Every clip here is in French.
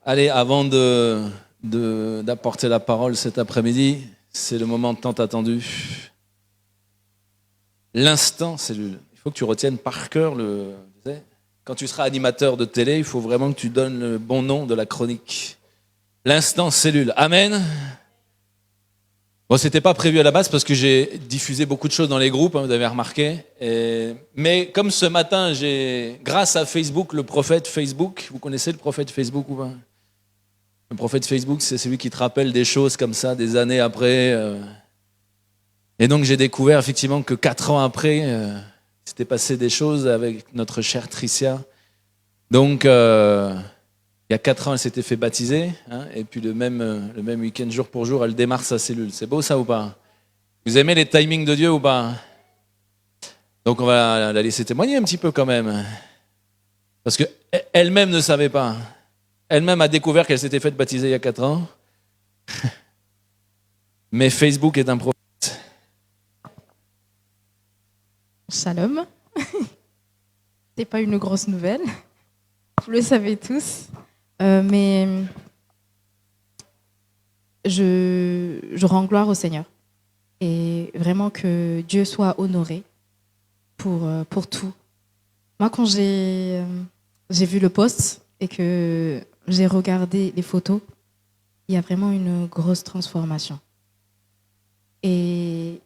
Allez, avant d'apporter la parole cet après-midi, c'est le moment tant attendu. L'instant cellule. Il faut que tu retiennes par cœur le... Quand tu seras animateur de télé, il faut vraiment que tu donnes le bon nom de la chronique. L'instant cellule. Amen. Bon, c'était pas prévu à la base parce que j'ai diffusé beaucoup de choses dans les groupes, hein, vous avez remarqué. Mais comme ce matin, grâce à Facebook, le prophète Facebook, vous connaissez le prophète Facebook ou pas? Le prophète Facebook, c'est celui qui te rappelle des choses comme ça, des années après. Et donc j'ai découvert effectivement que 4 ans après, s'était passé des choses avec notre chère Tricia. Donc il y a 4 ans, elle s'était fait baptiser. Hein, et puis le même week-end, jour pour jour, elle démarre sa cellule. C'est beau ça ou pas? Vous aimez les timings de Dieu ou pas? Donc on va la laisser témoigner un petit peu quand même. Parce qu'elle-même ne savait pas. Elle-même a découvert qu'elle s'était faite baptiser il y a 4 ans. Mais Facebook est un prophète. Shalom. C'est pas une grosse nouvelle. Vous le savez tous. Mais je rends gloire au Seigneur. Et vraiment que Dieu soit honoré pour tout. Moi, quand j'ai vu le post et que j'ai regardé les photos, il y a vraiment une grosse transformation. Et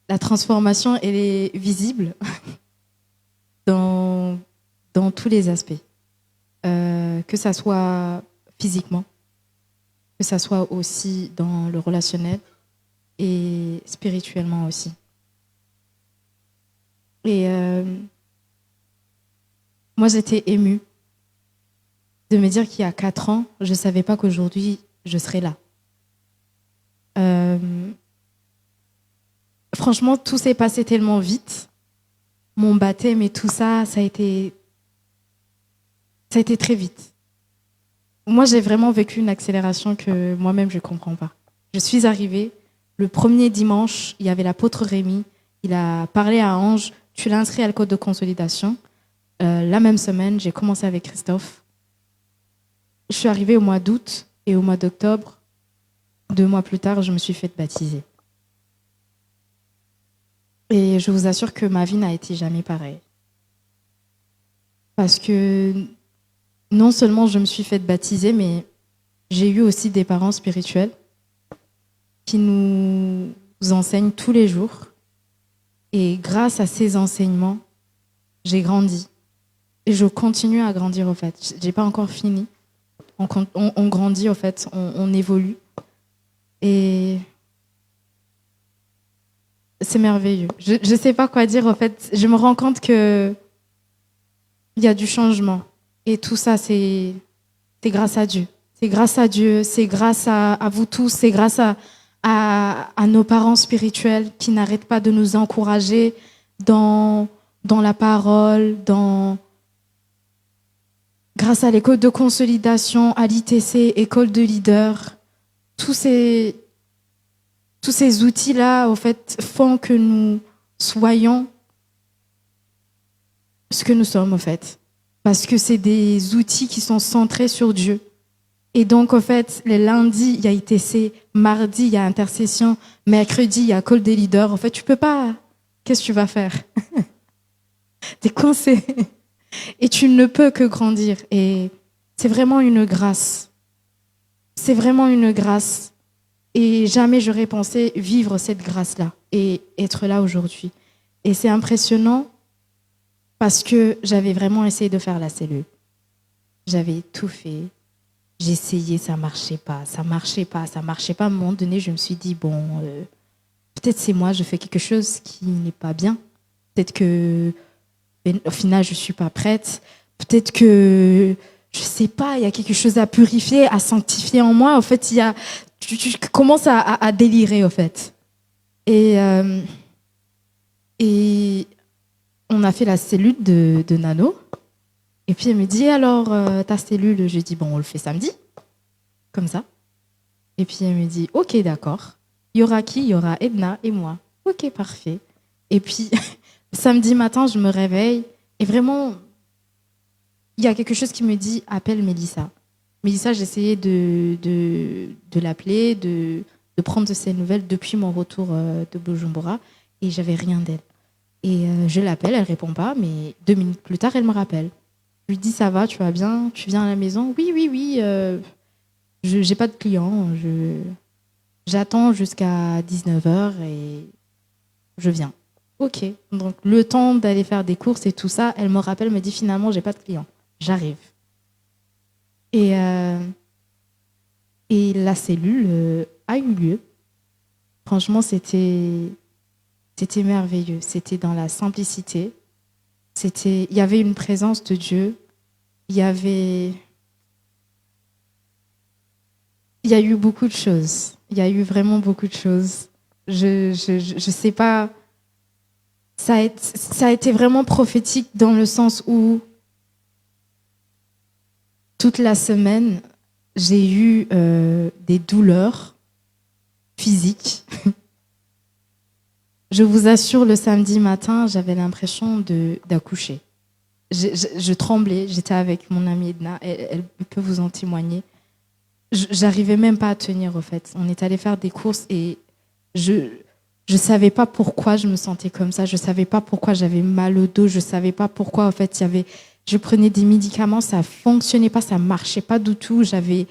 la transformation, elle est visible dans tous les aspects. Que ça soit physiquement, que ça soit aussi dans le relationnel et spirituellement aussi. Et moi, j'étais émue de me dire qu'il y a 4 ans, je ne savais pas qu'aujourd'hui, je serais là. Franchement, tout s'est passé tellement vite. Mon baptême et tout ça, ça a été très vite. Moi, j'ai vraiment vécu une accélération que moi-même, je ne comprends pas. Je suis arrivée, le premier dimanche, il y avait l'apôtre Rémi, il a parlé à Ange, tu l'as inscrit à l'école de consolidation. La même semaine, j'ai commencé avec Christophe. Je suis arrivée au mois d'août et au mois d'octobre, 2 mois plus tard, je me suis faite baptiser. Et je vous assure que ma vie n'a été jamais pareille. Parce que non seulement je me suis faite baptiser, mais j'ai eu aussi des parents spirituels qui nous enseignent tous les jours. Et grâce à ces enseignements, j'ai grandi. Et je continue à grandir, au fait. Je n'ai pas encore fini. On grandit, au fait. On évolue. Et c'est merveilleux. Je ne sais pas quoi dire, en fait. Je me rends compte qu'il y a du changement. Et tout ça, c'est grâce à Dieu. C'est grâce à Dieu, c'est grâce à vous tous, c'est grâce à nos parents spirituels qui n'arrêtent pas de nous encourager dans la parole, grâce à l'école de consolidation, à l'ITC, école de leader. Tous ces outils-là, en fait, font que nous soyons ce que nous sommes, en fait. Parce que c'est des outils qui sont centrés sur Dieu. Et donc, en fait, les lundis, il y a ITC, mardi, il y a intercession, mercredi, il y a call des leaders. En fait, tu peux pas. Qu'est-ce que tu vas faire? T'es coincé. Et tu ne peux que grandir. Et c'est vraiment une grâce. C'est vraiment une grâce. Et jamais j'aurais pensé vivre cette grâce-là et être là aujourd'hui. Et c'est impressionnant parce que j'avais vraiment essayé de faire la cellule. J'avais tout fait. J'ai essayé, ça marchait pas. À un moment donné, je me suis dit, bon, peut-être c'est moi, je fais quelque chose qui n'est pas bien. Peut-être que, au final, je suis pas prête. Peut-être que, je sais pas, il y a quelque chose à purifier, à sanctifier en moi. En fait, tu commences à délirer, en fait. Et on a fait la cellule de Nano. Et puis elle me dit, alors, ta cellule? Je dis, bon, on le fait samedi. Comme ça. Et puis elle me dit, ok, d'accord. Il y aura qui? Il y aura Edna et moi. Ok, parfait. Et puis, samedi matin, je me réveille. Et vraiment, il y a quelque chose qui me dit, appelle Mélissa. Mélissa, j'essayais de l'appeler, de prendre de ses nouvelles depuis mon retour de Bujumbura et j'avais rien d'elle. Et je l'appelle, elle répond pas, mais 2 minutes plus tard, elle me rappelle. Je lui dis, ça va, tu vas bien, tu viens à la maison? Oui, oui, oui, j'ai pas de clients, j'attends jusqu'à 19h et je viens. Ok, donc le temps d'aller faire des courses et tout ça, elle me rappelle, me dit finalement, j'ai pas de clients, j'arrive. Et la cellule a eu lieu. Franchement, c'était merveilleux. C'était dans la simplicité. Il y avait une présence de Dieu. Il y a eu beaucoup de choses. Il y a eu vraiment beaucoup de choses. Je sais pas. Ça a été vraiment prophétique dans le sens où toute la semaine, j'ai eu des douleurs physiques. Je vous assure, le samedi matin, j'avais l'impression d'accoucher. Je tremblais, j'étais avec mon amie Edna, elle peut vous en témoigner. J'arrivais même pas à tenir, au fait. On est allé faire des courses et je savais pas pourquoi je me sentais comme ça, je savais pas pourquoi j'avais mal au dos, je savais pas pourquoi, en fait, je prenais des médicaments, ça fonctionnait pas, ça marchait pas du tout, j'avais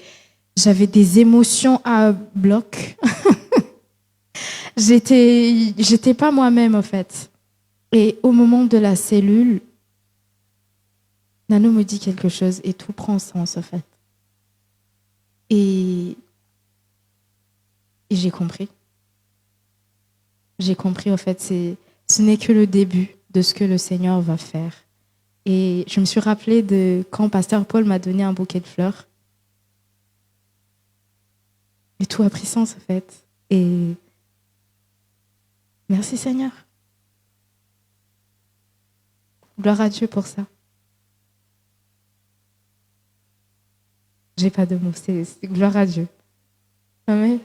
des émotions à bloc. J'étais pas moi-même, en fait. Et au moment de la cellule, Nano me dit quelque chose et tout prend sens, en fait. Et j'ai compris. J'ai compris, en fait, ce n'est que le début de ce que le Seigneur va faire. Et je me suis rappelée de quand Pasteur Paul m'a donné un bouquet de fleurs. Et tout a pris sens, en fait. Et merci Seigneur. Gloire à Dieu pour ça. J'ai pas de mots, c'est gloire à Dieu. Amen.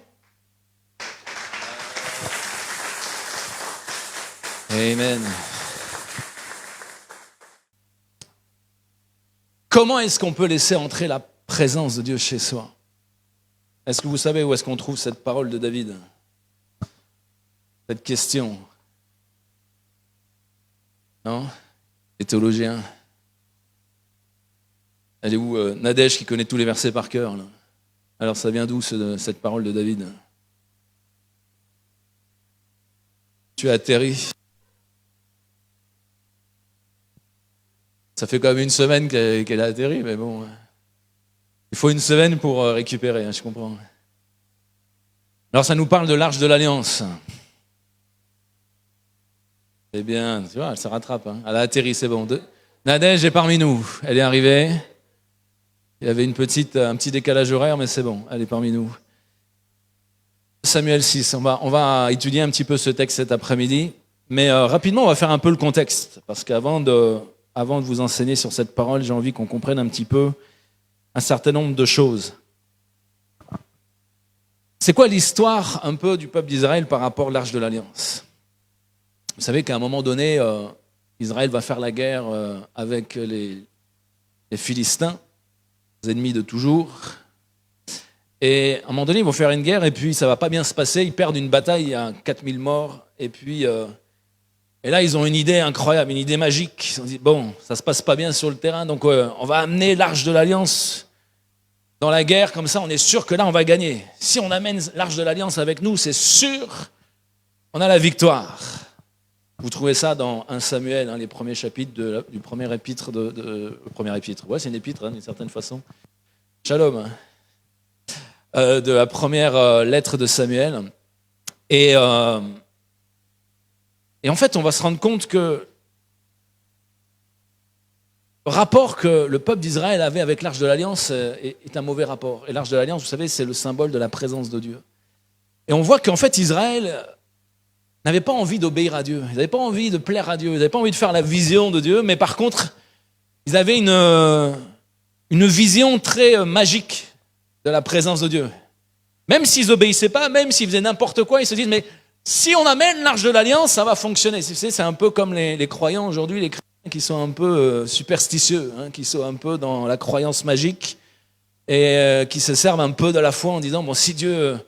Amen. Comment est-ce qu'on peut laisser entrer la présence de Dieu chez soi? Est-ce que vous savez où est-ce qu'on trouve cette parole de David? Cette question? Non? Les théologiens? Elle est où Nadège qui connaît tous les versets par cœur là. Alors ça vient d'où cette parole de David? Tu as atterri. Ça fait quand même 1 semaine qu'elle a atterri, mais bon. Il faut 1 semaine pour récupérer, hein, je comprends. Alors ça nous parle de l'Arche de l'Alliance. Eh bien, tu vois, elle se rattrape. Hein. Elle a atterri, c'est bon. Nadège est parmi nous. Elle est arrivée. Il y avait un petit décalage horaire, mais c'est bon, elle est parmi nous. Samuel 6, on va étudier un petit peu ce texte cet après-midi, mais rapidement, on va faire un peu le contexte, parce qu'avant de vous enseigner sur cette parole, j'ai envie qu'on comprenne un petit peu un certain nombre de choses. C'est quoi l'histoire un peu du peuple d'Israël par rapport à l'Arche de l'Alliance? Vous savez qu'à un moment donné, Israël va faire la guerre avec les Philistins, les ennemis de toujours. Et à un moment donné, ils vont faire une guerre et puis ça va pas bien se passer. Ils perdent une bataille, il y a 4000 morts. Et puis, et là, ils ont une idée incroyable, une idée magique. Ils se sont dit, bon, ça se passe pas bien sur le terrain, donc on va amener l'Arche de l'Alliance dans la guerre. Comme ça, on est sûr que là, on va gagner. Si on amène l'Arche de l'Alliance avec nous, c'est sûr, on a la victoire. Vous trouvez ça dans 1 Samuel, hein, les premiers chapitres du premier épître premier épître. Ouais, c'est une épître, hein, d'une certaine façon. Shalom. De la première lettre de Samuel. Et en fait, on va se rendre compte que le rapport que le peuple d'Israël avait avec l'Arche de l'Alliance est un mauvais rapport. Et l'Arche de l'Alliance, vous savez, c'est le symbole de la présence de Dieu. Et on voit qu'en fait, Israël n'avaient pas envie d'obéir à Dieu, ils n'avaient pas envie de plaire à Dieu, ils n'avaient pas envie de faire la vision de Dieu, mais par contre, ils avaient une vision très magique de la présence de Dieu. Même s'ils n'obéissaient pas, même s'ils faisaient n'importe quoi, ils se disent, mais si on amène l'Arche de l'Alliance, ça va fonctionner. C'est un peu comme les croyants aujourd'hui, les chrétiens qui sont un peu superstitieux, hein, qui sont un peu dans la croyance magique. et qui se servent un peu de la foi en disant, bon, si Dieu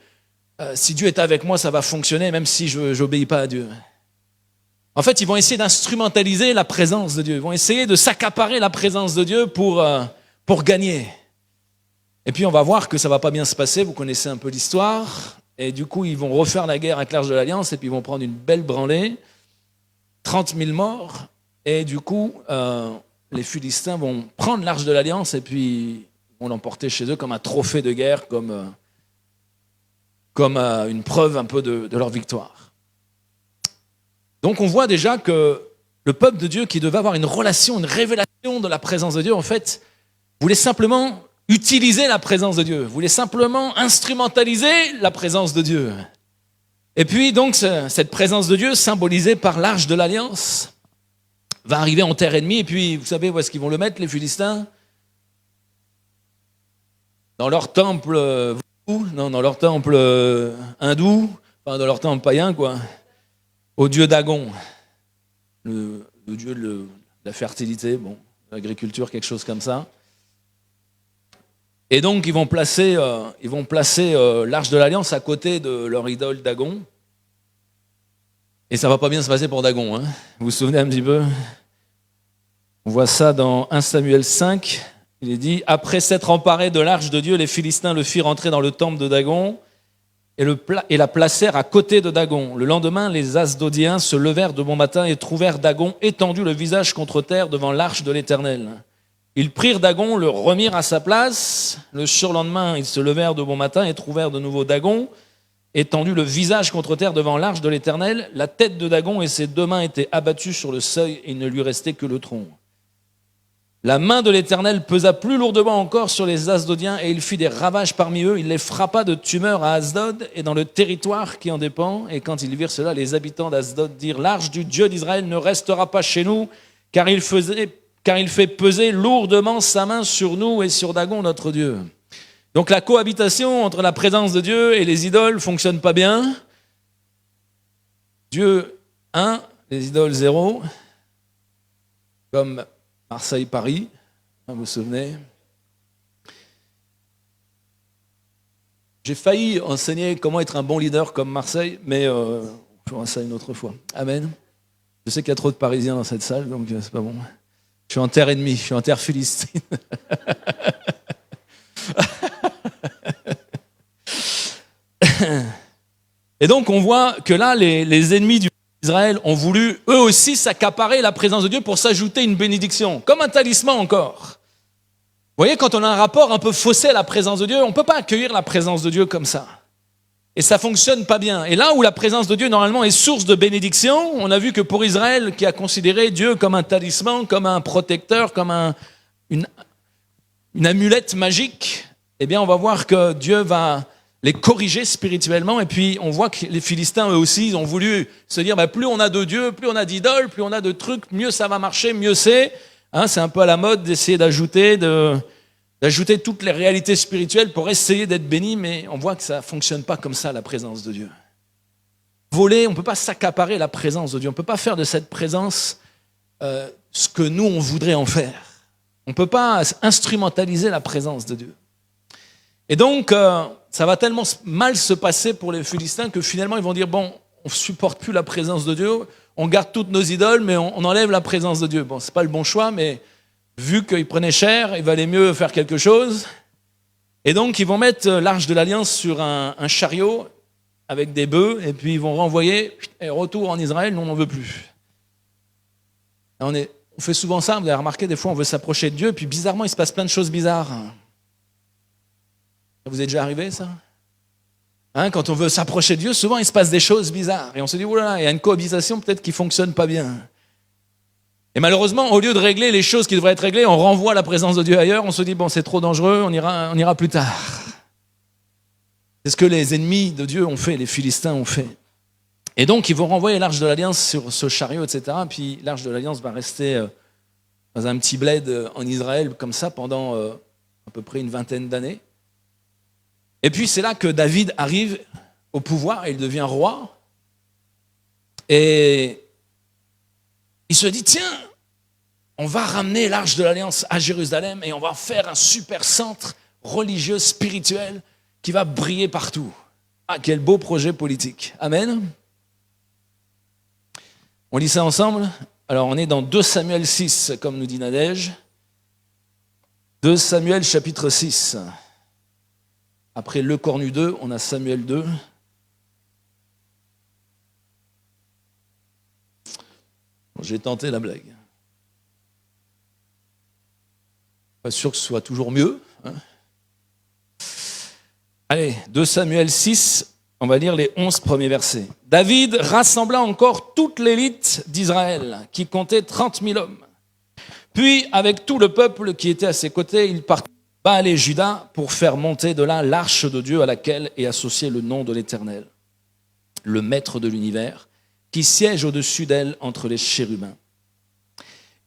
est avec moi, ça va fonctionner, même si je n'obéis pas à Dieu. En fait, ils vont essayer d'instrumentaliser la présence de Dieu. Ils vont essayer de s'accaparer la présence de Dieu pour gagner. Et puis, on va voir que ça ne va pas bien se passer. Vous connaissez un peu l'histoire. Et du coup, ils vont refaire la guerre avec l'Arche de l'Alliance et puis ils vont prendre une belle branlée. 30 000 morts. Et du coup, les Philistins vont prendre l'Arche de l'Alliance et puis vont l'emporter chez eux comme un trophée de guerre, comme une preuve un peu de leur victoire. Donc on voit déjà que le peuple de Dieu qui devait avoir une relation, une révélation de la présence de Dieu, en fait, voulait simplement utiliser la présence de Dieu, voulait simplement instrumentaliser la présence de Dieu. Et puis donc cette présence de Dieu, symbolisée par l'Arche de l'Alliance, va arriver en terre ennemie. Et puis vous savez où est-ce qu'ils vont le mettre, les Philistins? Dans leur temple, dans leur temple hindou, enfin dans leur temple païen, quoi. Au dieu Dagon, le dieu de la fertilité, bon, l'agriculture, quelque chose comme ça. Et donc ils vont placer l'Arche de l'Alliance à côté de leur idole Dagon. Et ça va pas bien se passer pour Dagon, hein. Vous vous souvenez un petit peu? On voit ça dans 1 Samuel 5. Il est dit, après s'être emparés de l'Arche de Dieu, les Philistins le firent entrer dans le temple de Dagon et la placèrent à côté de Dagon. Le lendemain, les Asdodiens se levèrent de bon matin et trouvèrent Dagon étendu le visage contre terre devant l'Arche de l'Éternel. Ils prirent Dagon, le remirent à sa place. Le surlendemain, ils se levèrent de bon matin et trouvèrent de nouveau Dagon étendu le visage contre terre devant l'Arche de l'Éternel. La tête de Dagon et ses 2 mains étaient abattues sur le seuil et il ne lui restait que le tronc. La main de l'Éternel pesa plus lourdement encore sur les Asdodiens et il fit des ravages parmi eux. Il les frappa de tumeurs à Asdod et dans le territoire qui en dépend. Et quand ils virent cela, les habitants d'Asdod dirent, l'Arche du Dieu d'Israël ne restera pas chez nous, car il fait peser lourdement sa main sur nous et sur Dagon notre Dieu. Donc la cohabitation entre la présence de Dieu et les idoles ne fonctionne pas bien. Dieu 1, les idoles 0, comme Marseille-Paris, vous vous souvenez? J'ai failli enseigner comment être un bon leader comme Marseille, mais on fera ça une autre fois. Amen. Je sais qu'il y a trop de Parisiens dans cette salle, donc c'est pas bon. Je suis en terre ennemie, je suis en terre philistine. Et donc on voit que là, les ennemis d'Israël ont voulu eux aussi s'accaparer la présence de Dieu pour s'ajouter une bénédiction, comme un talisman encore. Vous voyez, quand on a un rapport un peu faussé à la présence de Dieu, on ne peut pas accueillir la présence de Dieu comme ça. Et ça ne fonctionne pas bien. Et là où la présence de Dieu normalement est source de bénédiction, on a vu que pour Israël, qui a considéré Dieu comme un talisman, comme un protecteur, comme une amulette magique, eh bien on va voir que Dieu va les corriger spirituellement. Et puis on voit que les Philistins eux aussi, ils ont voulu se dire, plus on a de Dieu, plus on a d'idoles, plus on a de trucs, mieux ça va marcher, mieux c'est. C'est un peu à la mode d'essayer d'ajouter toutes les réalités spirituelles pour essayer d'être béni, mais on voit que ça ne fonctionne pas comme ça, la présence de Dieu. Voler, on ne peut pas s'accaparer la présence de Dieu. On ne peut pas faire de cette présence ce que nous, on voudrait en faire. On ne peut pas instrumentaliser la présence de Dieu. Et donc, ça va tellement mal se passer pour les Philistins que finalement, ils vont dire, bon, on ne supporte plus la présence de Dieu, on garde toutes nos idoles, mais on enlève la présence de Dieu. Bon, ce n'est pas le bon choix, mais vu qu'ils prenaient cher, il valait mieux faire quelque chose. Et donc, ils vont mettre l'Arche de l'Alliance sur un chariot avec des bœufs, et puis ils vont renvoyer, et retour en Israël, nous, on n'en veut plus. On fait souvent ça, vous avez remarqué, des fois, on veut s'approcher de Dieu, et puis bizarrement, il se passe plein de choses bizarres. Ça vous est déjà arrivé, ça? Quand on veut s'approcher de Dieu, souvent, il se passe des choses bizarres. Et on se dit, oulala, il y a une cohabitation peut-être qui ne fonctionne pas bien. Et malheureusement, au lieu de régler les choses qui devraient être réglées, on renvoie la présence de Dieu ailleurs. On se dit, bon, c'est trop dangereux, on ira plus tard. C'est ce que les ennemis de Dieu ont fait, les Philistins ont fait. Et donc, ils vont renvoyer l'Arche de l'Alliance sur ce chariot, etc. Puis l'Arche de l'Alliance va rester dans un petit bled en Israël, comme ça, pendant à peu près une vingtaine d'années. Et puis, c'est là que David arrive au pouvoir et il devient roi. Et il se dit, tiens, on va ramener l'Arche de l'Alliance à Jérusalem et on va faire un super centre religieux, spirituel, qui va briller partout. Ah, quel beau projet politique. Amen. On lit ça ensemble. Alors, on est dans 2 Samuel 6, comme nous dit Nadège. 2 Samuel chapitre 6. Après le Cornu 2, on a Samuel 2. Bon, j'ai tenté la blague. Pas sûr que ce soit toujours mieux. Hein. Allez, 2 Samuel 6, on va lire les 11 premiers versets. David rassembla encore toute l'élite d'Israël, qui comptait 30 000 hommes. Puis, avec tout le peuple qui était à ses côtés, il partit à Baal et Juda pour faire monter de là l'arche de Dieu à laquelle est associé le nom de l'Éternel, le maître de l'univers, qui siège au-dessus d'elle entre les chérubins.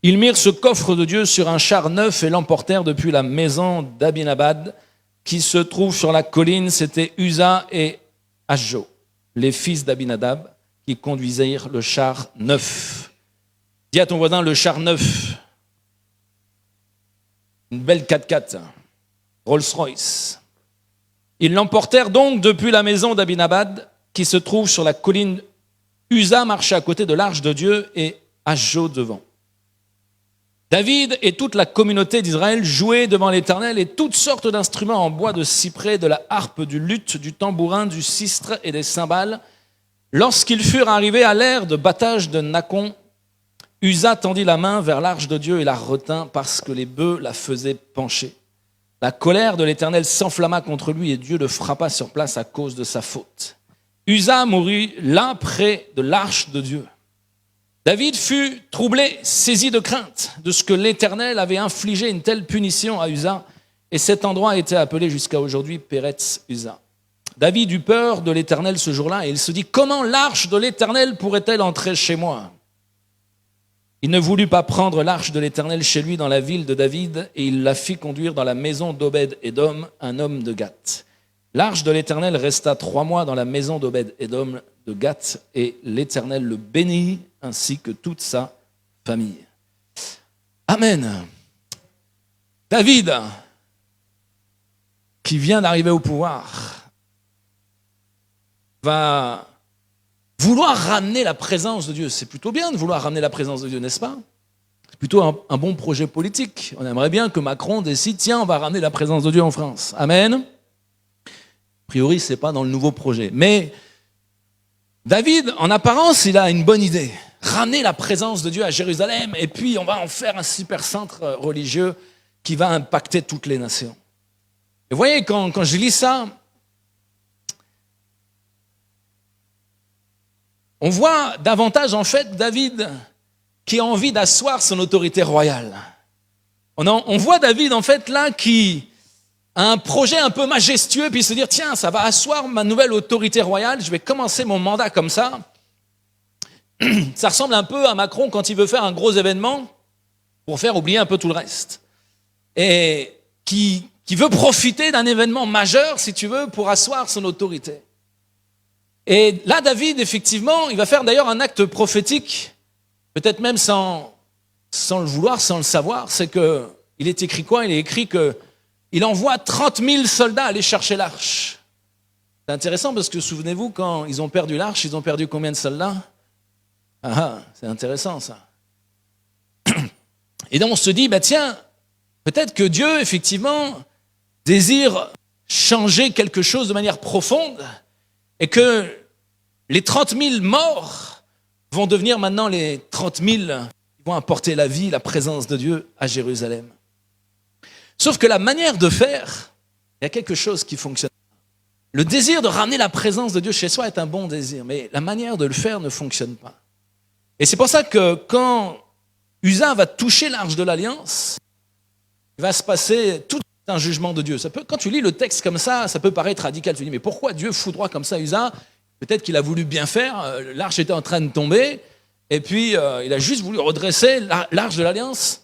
Ils mirent ce coffre de Dieu sur un char neuf et l'emportèrent depuis la maison d'Abinadab, qui se trouve sur la colline. C'était Uza et Ahjo, les fils d'Abinadab, qui conduisirent le char neuf. Dis à ton voisin, le char neuf. Une belle 4x4, Rolls-Royce. Ils l'emportèrent donc depuis la maison d'Abinadab, qui se trouve sur la colline. Uza marchait à côté de l'arche de Dieu et Ahjo devant. David et toute la communauté d'Israël jouaient devant l'Éternel et toutes sortes d'instruments en bois de cyprès, de la harpe, du luth, du tambourin, du sistre et des cymbales. Lorsqu'ils furent arrivés à l'ère de battage de Nacon, Uza tendit la main vers l'arche de Dieu et la retint parce que les bœufs la faisaient pencher. La colère de l'Éternel s'enflamma contre lui et Dieu le frappa sur place à cause de sa faute. Uza mourut là près de l'arche de Dieu. David fut troublé, saisi de crainte de ce que l'Éternel avait infligé une telle punition à Uza, et cet endroit a été appelé jusqu'à aujourd'hui Péretz Uza. David eut peur de l'Éternel ce jour-là, et il se dit, comment l'arche de l'Éternel pourrait-elle entrer chez moi? Il ne voulut pas prendre l'arche de l'Éternel chez lui dans la ville de David, et il la fit conduire dans la maison d'Obed-Édom, un homme de Gath. L'arche de l'Éternel resta 3 mois dans la maison d'Obed-Édom de Gath, et l'Éternel le bénit ainsi que toute sa famille. Amen. David, qui vient d'arriver au pouvoir, va vouloir ramener la présence de Dieu. C'est plutôt bien de vouloir ramener la présence de Dieu, n'est-ce pas? C'est plutôt un bon projet politique. On aimerait bien que Macron décide, tiens, on va ramener la présence de Dieu en France. Amen. A priori, ce n'est pas dans le nouveau projet. Mais David, en apparence, il a une bonne idée. Ramener la présence de Dieu à Jérusalem, et puis on va en faire un super centre religieux qui va impacter toutes les nations. Et vous voyez, quand je lis ça, on voit davantage en fait David qui a envie d'asseoir son autorité royale. On voit David en fait là qui a un projet un peu majestueux, puis se dire tiens, ça va asseoir ma nouvelle autorité royale, je vais commencer mon mandat comme ça. Ça ressemble un peu à Macron quand il veut faire un gros événement pour faire oublier un peu tout le reste. Et qui veut profiter d'un événement majeur, si tu veux, pour asseoir son autorité. Et là, David, effectivement, il va faire d'ailleurs un acte prophétique, peut-être même sans le vouloir, sans le savoir. C'est que il est écrit quoi? Il est écrit qu'il envoie 30 000 soldats aller chercher l'arche. C'est intéressant parce que, souvenez-vous, quand ils ont perdu l'arche, ils ont perdu combien de soldats? Ah, c'est intéressant ça. Et donc on se dit, bah tiens, peut-être que Dieu, effectivement, désire changer quelque chose de manière profonde et que les 30 000 morts vont devenir maintenant les 30 000 qui vont apporter la vie, la présence de Dieu à Jérusalem. Sauf que la manière de faire, il y a quelque chose qui fonctionne. Le désir de ramener la présence de Dieu chez soi est un bon désir, mais la manière de le faire ne fonctionne pas. Et c'est pour ça que quand Uza va toucher l'arche de l'Alliance, il va se passer tout un jugement de Dieu. Quand tu lis le texte comme ça peut paraître radical. Tu te dis, mais pourquoi Dieu foudroie comme ça Uza? Peut-être qu'il a voulu bien faire, l'arche était en train de tomber, et puis il a juste voulu redresser l'arche de l'Alliance,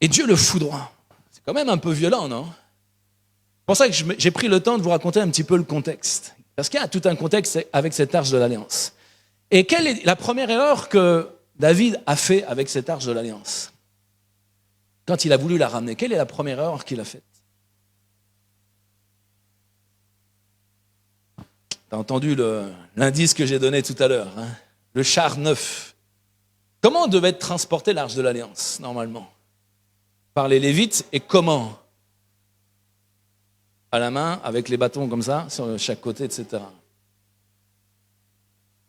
et Dieu le foudroie. C'est quand même un peu violent, non? C'est pour ça que j'ai pris le temps de vous raconter un petit peu le contexte. Parce qu'il y a tout un contexte avec cette arche de l'Alliance. Et quelle est la première erreur que David a fait avec cette arche de l'Alliance? Quand il a voulu la ramener, quelle est la première erreur qu'il a faite? Tu as entendu l'indice que j'ai donné tout à l'heure, hein? Le char neuf. Comment devait être transporté l'Arche de l'Alliance, normalement? Par les Lévites, et comment? À la main, avec les bâtons comme ça, sur chaque côté, etc.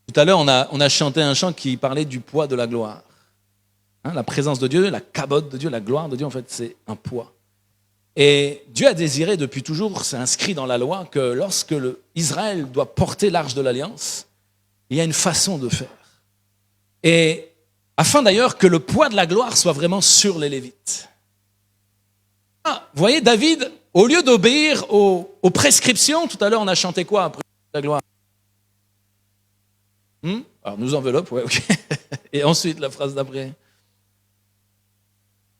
Tout à l'heure, on a chanté un chant qui parlait du poids de la gloire. Hein, la présence de Dieu, la cabote de Dieu, la gloire de Dieu, en fait, c'est un poids. Et Dieu a désiré depuis toujours, c'est inscrit dans la loi, que lorsque Israël doit porter l'Arche de l'Alliance, il y a une façon de faire. Et afin d'ailleurs que le poids de la gloire soit vraiment sur les Lévites. Ah, vous voyez, David, au lieu d'obéir aux prescriptions, tout à l'heure on a chanté quoi après la gloire? Alors nous enveloppe, ouais, ok. Et ensuite la phrase d'après.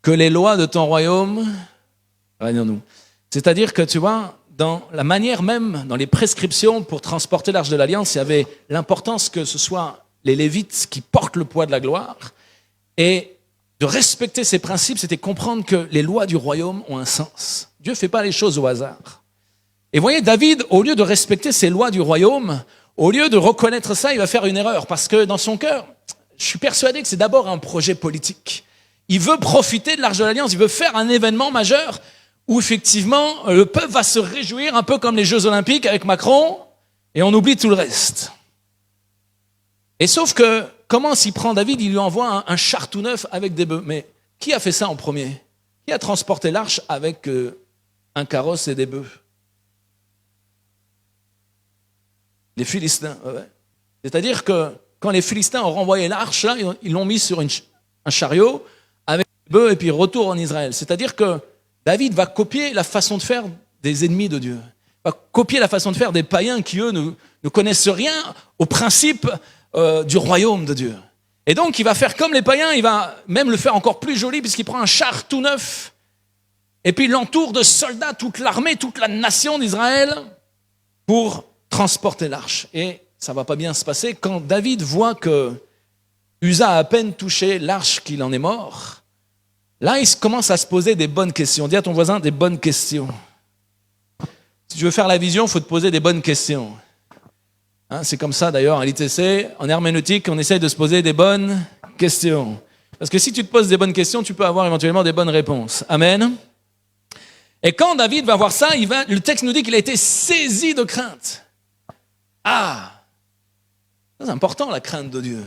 Que les lois de ton royaume règnent en nous. C'est-à-dire que tu vois, dans la manière même, dans les prescriptions pour transporter l'Arche de l'Alliance, il y avait l'importance que ce soit les Lévites qui portent le poids de la gloire. Et de respecter ces principes, c'était comprendre que les lois du royaume ont un sens. Dieu ne fait pas les choses au hasard. Et vous voyez, David, au lieu de respecter ces lois du royaume, au lieu de reconnaître ça, il va faire une erreur. Parce que dans son cœur, je suis persuadé que c'est d'abord un projet politique. Il veut profiter de l'Arche de l'Alliance, il veut faire un événement majeur où effectivement le peuple va se réjouir, un peu comme les Jeux Olympiques avec Macron, et on oublie tout le reste. Et sauf que, comment s'y prend David? Il lui envoie un char tout neuf avec des bœufs. Mais qui a fait ça en premier? Qui a transporté l'arche avec un carrosse et des bœufs? Les Philistins. Ouais. C'est-à-dire que quand les Philistins ont renvoyé l'arche, là, ils l'ont mis sur un chariot avec des bœufs et puis retour en Israël. C'est-à-dire que David va copier la façon de faire des ennemis de Dieu. Il va copier la façon de faire des païens qui, eux, ne connaissent rien au principe du royaume de Dieu. Et donc, il va faire comme les païens, il va même le faire encore plus joli puisqu'il prend un char tout neuf et puis il l'entoure de soldats, toute l'armée, toute la nation d'Israël pour transporter l'arche. Et ça ne va pas bien se passer quand David voit que Uza a à peine touché l'arche qu'il en est mort. Là, il commence à se poser des bonnes questions. Dis à ton voisin des bonnes questions. Si tu veux faire la vision, il faut te poser des bonnes questions. Hein, c'est comme ça d'ailleurs à l'ITC, en herméneutique, on essaye de se poser des bonnes questions. Parce que si tu te poses des bonnes questions, tu peux avoir éventuellement des bonnes réponses. Amen. Et quand David va voir ça, le texte nous dit qu'il a été saisi de crainte. Ah, c'est important la crainte de Dieu.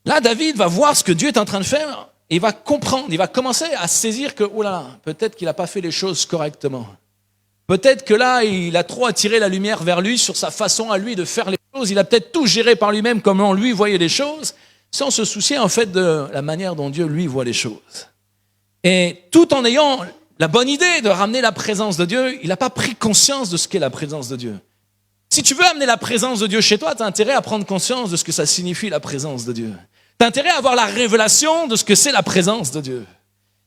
Là, David va voir ce que Dieu est en train de faire et il va comprendre, il va commencer à saisir que, oh là, peut-être qu'il n'a pas fait les choses correctement. Peut-être que là, il a trop attiré la lumière vers lui sur sa façon à lui de faire les choses. Il a peut-être tout géré par lui-même comme on lui voyait les choses, sans se soucier en fait de la manière dont Dieu lui voit les choses. Et tout en ayant la bonne idée de ramener la présence de Dieu, il n'a pas pris conscience de ce qu'est la présence de Dieu. Si tu veux amener la présence de Dieu chez toi, tu as intérêt à prendre conscience de ce que ça signifie la présence de Dieu. Tu as intérêt à avoir la révélation de ce que c'est la présence de Dieu.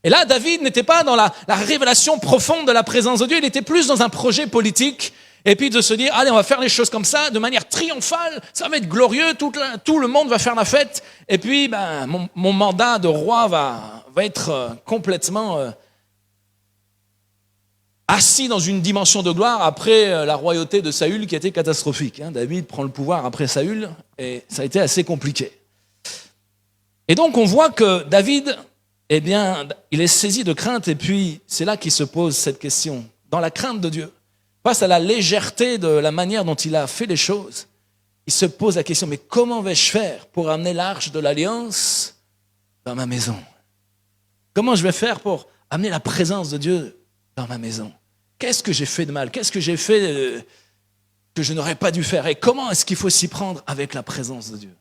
Et là, David n'était pas dans la révélation profonde de la présence de Dieu, il était plus dans un projet politique, et puis de se dire, allez, on va faire les choses comme ça, de manière triomphale, ça va être glorieux, tout le monde va faire la fête, et puis mon mandat de roi va être complètement assis dans une dimension de gloire après la royauté de Saül qui a été catastrophique. David prend le pouvoir après Saül, et ça a été assez compliqué. Et donc on voit que David, eh bien, il est saisi de crainte, et puis c'est là qu'il se pose cette question. Dans la crainte de Dieu, face à la légèreté de la manière dont il a fait les choses, il se pose la question, mais comment vais-je faire pour amener l'arche de l'Alliance dans ma maison? Comment je vais faire pour amener la présence de Dieu dans ma maison? Qu'est-ce que j'ai fait de mal? Qu'est-ce que j'ai fait que je n'aurais pas dû faire? Et comment est-ce qu'il faut s'y prendre avec la présence de Dieu?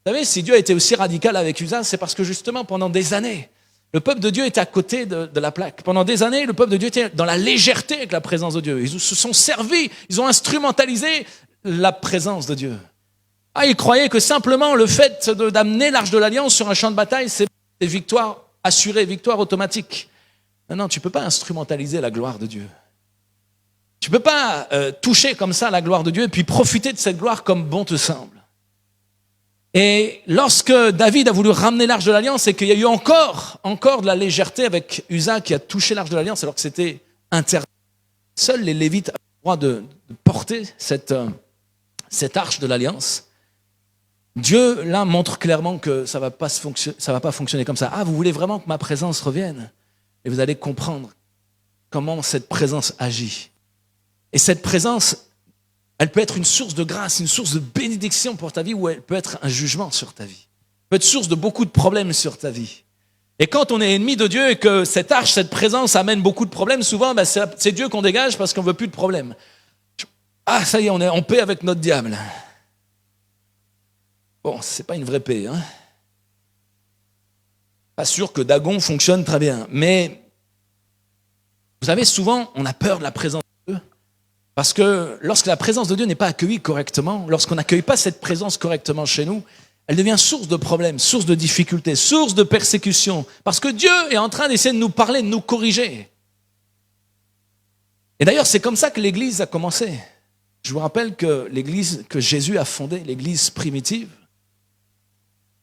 Vous savez, si Dieu a été aussi radical avec Uza, c'est parce que justement, pendant des années, le peuple de Dieu était à côté de la plaque. Pendant des années, le peuple de Dieu était dans la légèreté avec la présence de Dieu. Ils se sont servis, ils ont instrumentalisé la présence de Dieu. Ils croyaient que simplement le fait d'amener l'arche de l'Alliance sur un champ de bataille, c'est victoire assurée, victoire automatique. Non, tu ne peux pas instrumentaliser la gloire de Dieu. Tu ne peux pas toucher comme ça la gloire de Dieu et puis profiter de cette gloire comme bon te semble. Et lorsque David a voulu ramener l'arche de l'Alliance, c'est qu'il y a eu encore de la légèreté avec Uza qui a touché l'arche de l'Alliance alors que c'était interdit. Seuls les Lévites avaient le de porter cette arche de l'alliance, Dieu, là, montre clairement que ça va pas fonctionner comme ça. Ah, vous voulez vraiment que ma présence revienne? Et vous allez comprendre comment cette présence agit. Et cette présence, elle peut être une source de grâce, une source de bénédiction pour ta vie, ou elle peut être un jugement sur ta vie. Elle peut être source de beaucoup de problèmes sur ta vie. Et quand on est ennemi de Dieu et que cette arche, cette présence amène beaucoup de problèmes, souvent, c'est Dieu qu'on dégage parce qu'on veut plus de problèmes. Ah, ça y est, on est en paix avec notre diable. Bon, c'est pas une vraie paix, hein. Pas sûr que Dagon fonctionne très bien, mais vous savez, souvent, on a peur de la présence de Dieu, parce que lorsque la présence de Dieu n'est pas accueillie correctement, lorsqu'on n'accueille pas cette présence correctement chez nous, elle devient source de problèmes, source de difficultés, source de persécutions, parce que Dieu est en train d'essayer de nous parler, de nous corriger. Et d'ailleurs, c'est comme ça que l'Église a commencé. Je vous rappelle que l'Église que Jésus a fondée, l'Église primitive,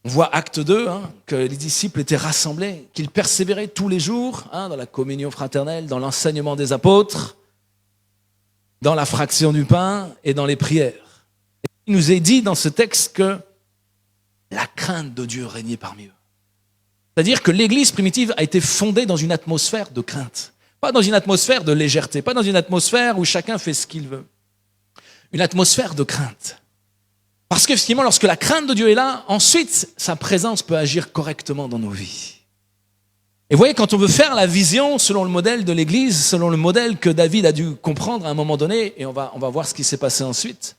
on voit Acte 2, que les disciples étaient rassemblés, qu'ils persévéraient tous les jours dans la communion fraternelle, dans l'enseignement des apôtres, dans la fraction du pain et dans les prières. Et il nous est dit dans ce texte que la crainte de Dieu régnait parmi eux. C'est-à-dire que l'Église primitive a été fondée dans une atmosphère de crainte, pas dans une atmosphère de légèreté, pas dans une atmosphère où chacun fait ce qu'il veut. Une atmosphère de crainte. Parce qu'effectivement, lorsque la crainte de Dieu est là, ensuite, sa présence peut agir correctement dans nos vies. Et vous voyez, quand on veut faire la vision selon le modèle de l'Église, selon le modèle que David a dû comprendre à un moment donné, et on va voir ce qui s'est passé ensuite,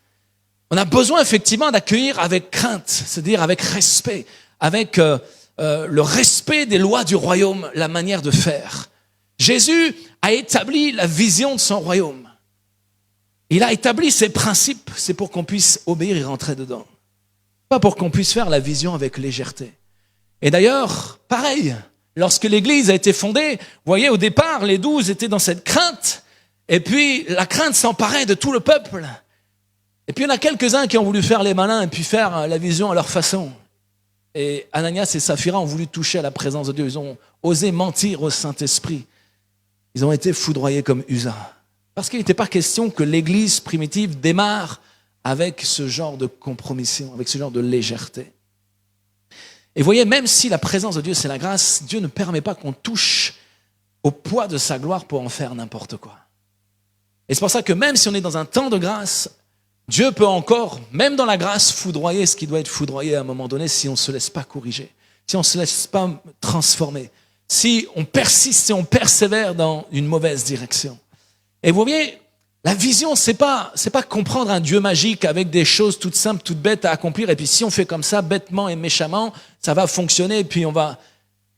on a besoin effectivement d'accueillir avec crainte, c'est-à-dire avec respect, avec le respect des lois du royaume, la manière de faire. Jésus a établi la vision de son royaume. Il a établi ses principes, c'est pour qu'on puisse obéir et rentrer dedans. Pas pour qu'on puisse faire la vision avec légèreté. Et d'ailleurs, pareil, lorsque l'Église a été fondée, vous voyez, au départ, les 12 étaient dans cette crainte, et puis la crainte s'emparait de tout le peuple. Et puis il y en a quelques-uns qui ont voulu faire les malins et puis faire la vision à leur façon. Et Ananias et Saphira ont voulu toucher à la présence de Dieu. Ils ont osé mentir au Saint-Esprit. Ils ont été foudroyés comme Usa. Parce qu'il n'était pas question que l'Église primitive démarre avec ce genre de compromission, avec ce genre de légèreté. Et vous voyez, même si la présence de Dieu, c'est la grâce, Dieu ne permet pas qu'on touche au poids de sa gloire pour en faire n'importe quoi. Et c'est pour ça que même si on est dans un temps de grâce, Dieu peut encore, même dans la grâce, foudroyer ce qui doit être foudroyé à un moment donné si on ne se laisse pas corriger, si on ne se laisse pas transformer, si on persiste, si on persévère dans une mauvaise direction. Et vous voyez, la vision, c'est pas comprendre un Dieu magique avec des choses toutes simples, toutes bêtes à accomplir. Et puis si on fait comme ça, bêtement et méchamment, ça va fonctionner. Et puis on va...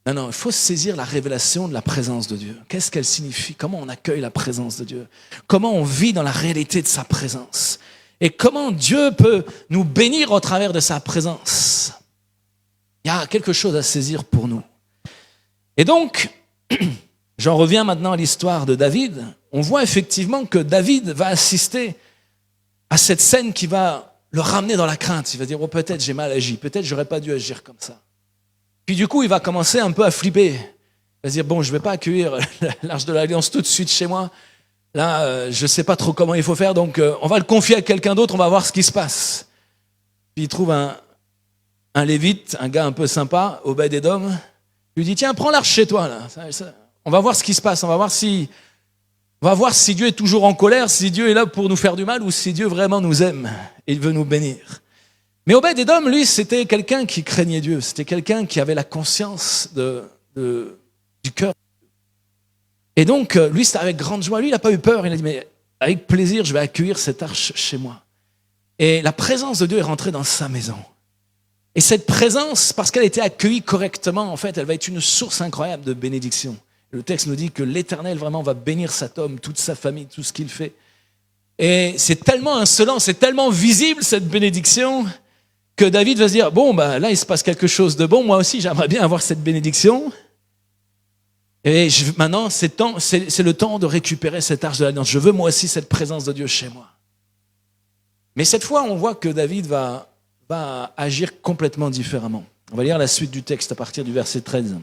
Non, il faut saisir la révélation de la présence de Dieu. Qu'est-ce qu'elle signifie? Comment on accueille la présence de Dieu? Comment on vit dans la réalité de sa présence? Et comment Dieu peut nous bénir au travers de sa présence? Il y a quelque chose à saisir pour nous. Et donc... J'en reviens maintenant à l'histoire de David. On voit effectivement que David va assister à cette scène qui va le ramener dans la crainte. Il va dire, oh, peut-être j'ai mal agi, peut-être j'aurais pas dû agir comme ça. Puis du coup, il va commencer un peu à flipper. Il va se dire, bon, je vais pas accueillir l'arche de l'Alliance tout de suite chez moi. Là, je sais pas trop comment il faut faire, donc on va le confier à quelqu'un d'autre, on va voir ce qui se passe. Puis il trouve un lévite, un gars un peu sympa, Obed-Édom. Il lui dit, tiens, prends l'arche chez toi, là. On va voir ce qui se passe, on va voir si Dieu est toujours en colère, si Dieu est là pour nous faire du mal ou si Dieu vraiment nous aime et il veut nous bénir. Mais Obed-Édom, lui, c'était quelqu'un qui craignait Dieu, c'était quelqu'un qui avait la conscience du cœur. Et donc, lui, c'était avec grande joie. Lui, il n'a pas eu peur, il a dit, mais avec plaisir, je vais accueillir cette arche chez moi. Et la présence de Dieu est rentrée dans sa maison. Et cette présence, parce qu'elle a été accueillie correctement, en fait, elle va être une source incroyable de bénédiction. Le texte nous dit que l'Éternel vraiment va bénir cet homme, toute sa famille, tout ce qu'il fait. Et c'est tellement insolent, c'est tellement visible cette bénédiction que David va se dire, bon, là il se passe quelque chose de bon, moi aussi j'aimerais bien avoir cette bénédiction. Et maintenant c'est le temps de récupérer cette arche de l'Alliance. Je veux moi aussi cette présence de Dieu chez moi. Mais cette fois on voit que David va agir complètement différemment. On va lire la suite du texte à partir du verset 13.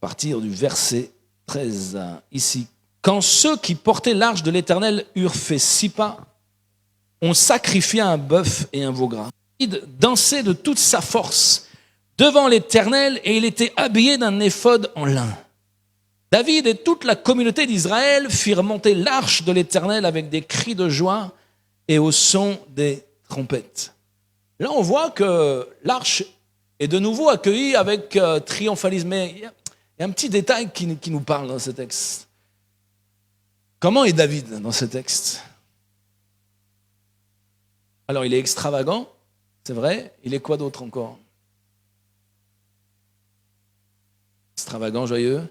À partir du verset 13, ici. Quand ceux qui portaient l'arche de l'Éternel eurent fait 6 pas, on sacrifia un bœuf et un veau gras. David dansait de toute sa force devant l'Éternel et il était habillé d'un éphod en lin. David et toute la communauté d'Israël firent monter l'arche de l'Éternel avec des cris de joie et au son des trompettes. Là, on voit que l'arche est de nouveau accueillie avec triomphalisme. Mais il y a un petit détail qui nous parle dans ce texte. Comment est David dans ce texte? Alors, il est extravagant, c'est vrai. Il est quoi d'autre encore? Extravagant, joyeux.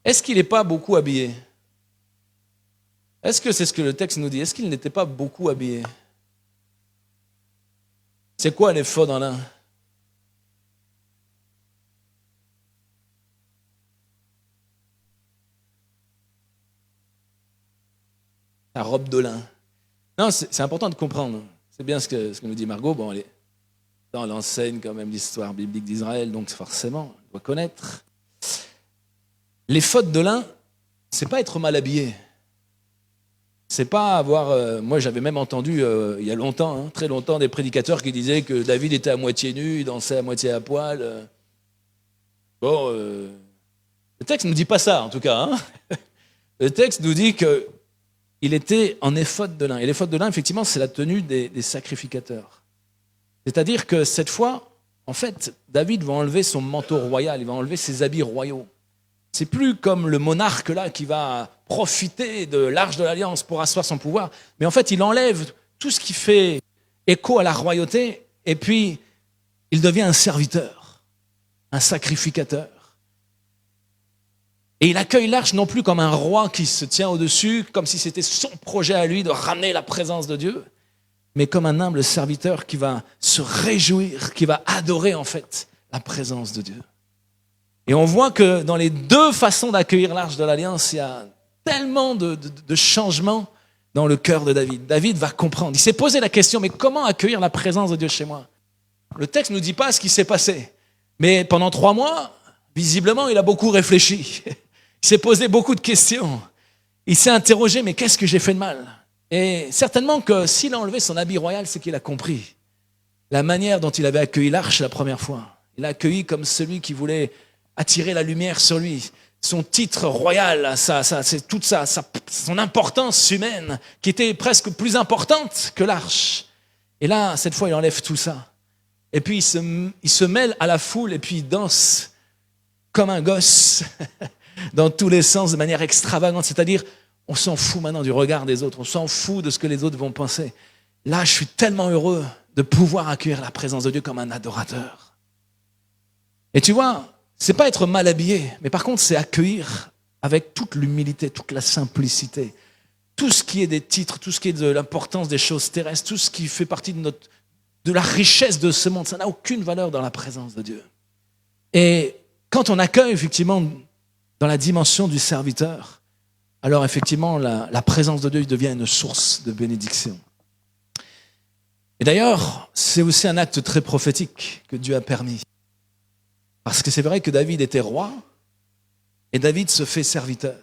Est-ce qu'il n'est pas beaucoup habillé? Est-ce que c'est ce que le texte nous dit? Est-ce qu'il n'était pas beaucoup habillé? C'est quoi l'éphod en lin? La robe de lin. Non, c'est important de comprendre. C'est bien ce que nous dit Margot. Bon, elle enseigne quand même l'histoire biblique d'Israël, donc forcément, elle doit connaître. L'éphod de lin, c'est pas être mal habillé. C'est pas avoir... moi, j'avais même entendu, il y a longtemps, très longtemps, des prédicateurs qui disaient que David était à moitié nu, il dansait à moitié à poil. Bon, le texte ne nous dit pas ça, en tout cas. Le texte nous dit qu'il était en éphod de lin. Et l'éphod de lin, effectivement, c'est la tenue des sacrificateurs. C'est-à-dire que cette fois, en fait, David va enlever son manteau royal, il va enlever ses habits royaux. C'est plus comme le monarque là qui va profiter de l'arche de l'Alliance pour asseoir son pouvoir, mais en fait il enlève tout ce qui fait écho à la royauté et puis il devient un serviteur, un sacrificateur. Et il accueille l'arche non plus comme un roi qui se tient au-dessus, comme si c'était son projet à lui de ramener la présence de Dieu, mais comme un humble serviteur qui va se réjouir, qui va adorer en fait la présence de Dieu. Et on voit que dans les deux façons d'accueillir l'arche de l'Alliance, il y a tellement de changements dans le cœur de David. David va comprendre. Il s'est posé la question, mais comment accueillir la présence de Dieu chez moi? Le texte ne nous dit pas ce qui s'est passé. Mais pendant 3 mois, visiblement, il a beaucoup réfléchi. Il s'est posé beaucoup de questions. Il s'est interrogé, mais qu'est-ce que j'ai fait de mal? Et certainement que s'il a enlevé son habit royal, c'est qu'il a compris la manière dont il avait accueilli l'arche la première fois. Il l'a accueilli comme celui qui voulait attirer la lumière sur lui. Son titre royal, c'est toute son importance humaine qui était presque plus importante que l'arche. Et là, cette fois, il enlève tout ça. Et puis, il se mêle à la foule et puis il danse comme un gosse dans tous les sens de manière extravagante. C'est-à-dire, on s'en fout maintenant du regard des autres. On s'en fout de ce que les autres vont penser. Là, je suis tellement heureux de pouvoir accueillir la présence de Dieu comme un adorateur. Et tu vois, c'est pas être mal habillé, mais par contre, c'est accueillir avec toute l'humilité, toute la simplicité, tout ce qui est des titres, tout ce qui est de l'importance des choses terrestres, tout ce qui fait partie de la richesse de ce monde. Ça n'a aucune valeur dans la présence de Dieu. Et quand on accueille effectivement dans la dimension du serviteur, alors effectivement, la présence de Dieu devient une source de bénédiction. Et d'ailleurs, c'est aussi un acte très prophétique que Dieu a permis. Parce que c'est vrai que David était roi et David se fait serviteur.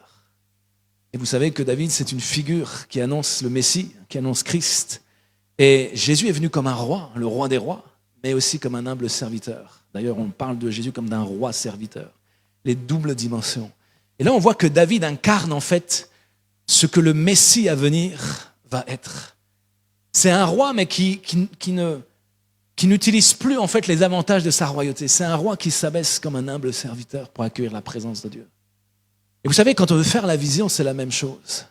Et vous savez que David, c'est une figure qui annonce le Messie, qui annonce Christ. Et Jésus est venu comme un roi, le roi des rois, mais aussi comme un humble serviteur. D'ailleurs, on parle de Jésus comme d'un roi serviteur. Les doubles dimensions. Et là, on voit que David incarne en fait ce que le Messie à venir va être. C'est un roi, mais qui n'utilise plus en fait les avantages de sa royauté. C'est un roi qui s'abaisse comme un humble serviteur pour accueillir la présence de Dieu. Et vous savez, quand on veut faire la vision, c'est la même chose.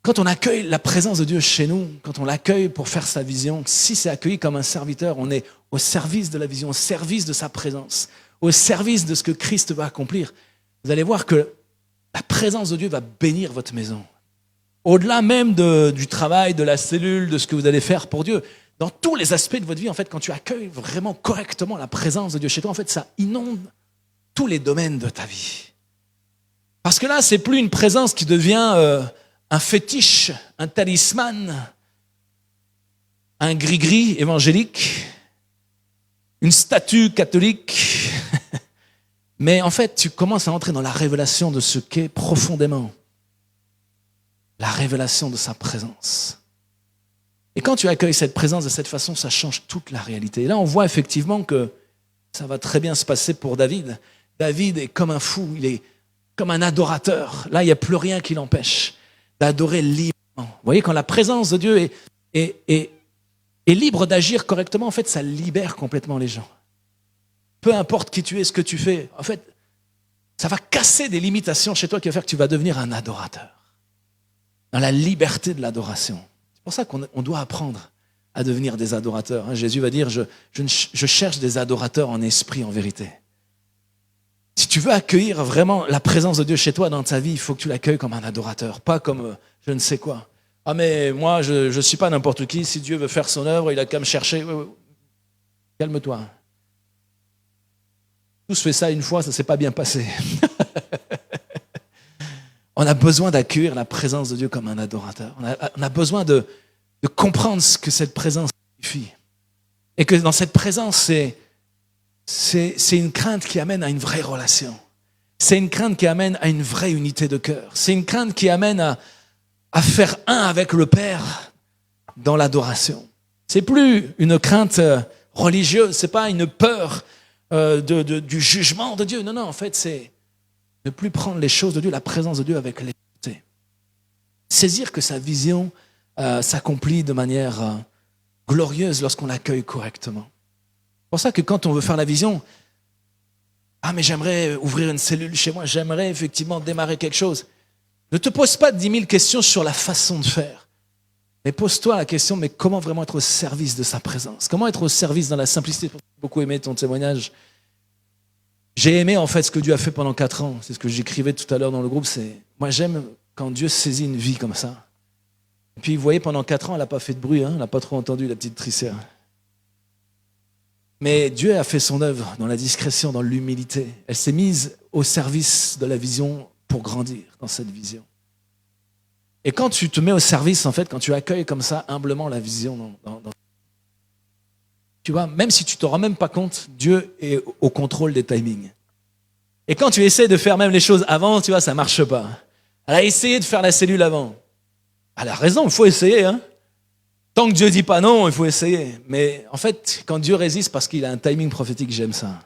Quand on accueille la présence de Dieu chez nous, quand on l'accueille pour faire sa vision, si c'est accueilli comme un serviteur, on est au service de la vision, au service de sa présence, au service de ce que Christ va accomplir. Vous allez voir que la présence de Dieu va bénir votre maison. Au-delà même du travail, de la cellule, de ce que vous allez faire pour Dieu, dans tous les aspects de votre vie, en fait, quand tu accueilles vraiment correctement la présence de Dieu chez toi, en fait, ça inonde tous les domaines de ta vie. Parce que là, c'est plus une présence qui devient un fétiche, un talisman, un gris-gris évangélique, une statue catholique. Mais en fait, tu commences à entrer dans la révélation de ce qu'est profondément la révélation de sa présence. Et quand tu accueilles cette présence de cette façon, ça change toute la réalité. Et là, on voit effectivement que ça va très bien se passer pour David. David est comme un fou, il est comme un adorateur. Là, il n'y a plus rien qui l'empêche d'adorer librement. Vous voyez, quand la présence de Dieu est libre d'agir correctement, en fait, ça libère complètement les gens. Peu importe qui tu es, ce que tu fais, en fait, ça va casser des limitations chez toi qui va faire que tu vas devenir un adorateur. Dans la liberté de l'adoration. C'est pour ça qu'on doit apprendre à devenir des adorateurs. Jésus va dire, je cherche des adorateurs en esprit, en vérité. Si tu veux accueillir vraiment la présence de Dieu chez toi dans ta vie, il faut que tu l'accueilles comme un adorateur, pas comme je ne sais quoi. Ah mais moi, je ne suis pas n'importe qui. Si Dieu veut faire son œuvre, il a qu'à me chercher. Calme-toi. Tous fait ça une fois, ça ne s'est pas bien passé. On a besoin d'accueillir la présence de Dieu comme un adorateur. On a besoin de comprendre ce que cette présence signifie. Et que dans cette présence, c'est une crainte qui amène à une vraie relation. C'est une crainte qui amène à une vraie unité de cœur. C'est une crainte qui amène à faire un avec le Père dans l'adoration. C'est plus une crainte religieuse, c'est pas une peur du jugement de Dieu. Non, en fait, c'est ne plus prendre les choses de Dieu, la présence de Dieu avec légèreté. Saisir que sa vision s'accomplit de manière glorieuse lorsqu'on l'accueille correctement. C'est pour ça que quand on veut faire la vision, mais j'aimerais ouvrir une cellule chez moi, j'aimerais effectivement démarrer quelque chose. Ne te pose pas 10 000 questions sur la façon de faire. Mais pose-toi la question, mais comment vraiment être au service de sa présence? Comment être au service dans la simplicité? J'ai beaucoup aimé ton témoignage. J'ai aimé en fait ce que Dieu a fait pendant 4 ans. C'est ce que j'écrivais tout à l'heure dans le groupe. Moi j'aime quand Dieu saisit une vie comme ça. Et puis vous voyez, pendant 4 ans, elle n'a pas fait de bruit, elle n'a pas trop entendu la petite Tricia. Mais Dieu a fait son œuvre dans la discrétion, dans l'humilité. Elle s'est mise au service de la vision pour grandir dans cette vision. Et quand tu te mets au service, en fait, quand tu accueilles comme ça humblement la vision, tu vois, même si tu ne te rends même pas compte, Dieu est au contrôle des timings. Et quand tu essaies de faire même les choses avant, tu vois, ça ne marche pas. Elle a essayé de faire la cellule avant. Elle a raison, il faut essayer. Tant que Dieu ne dit pas non, il faut essayer. Mais en fait, quand Dieu résiste, parce qu'il a un timing prophétique, j'aime ça.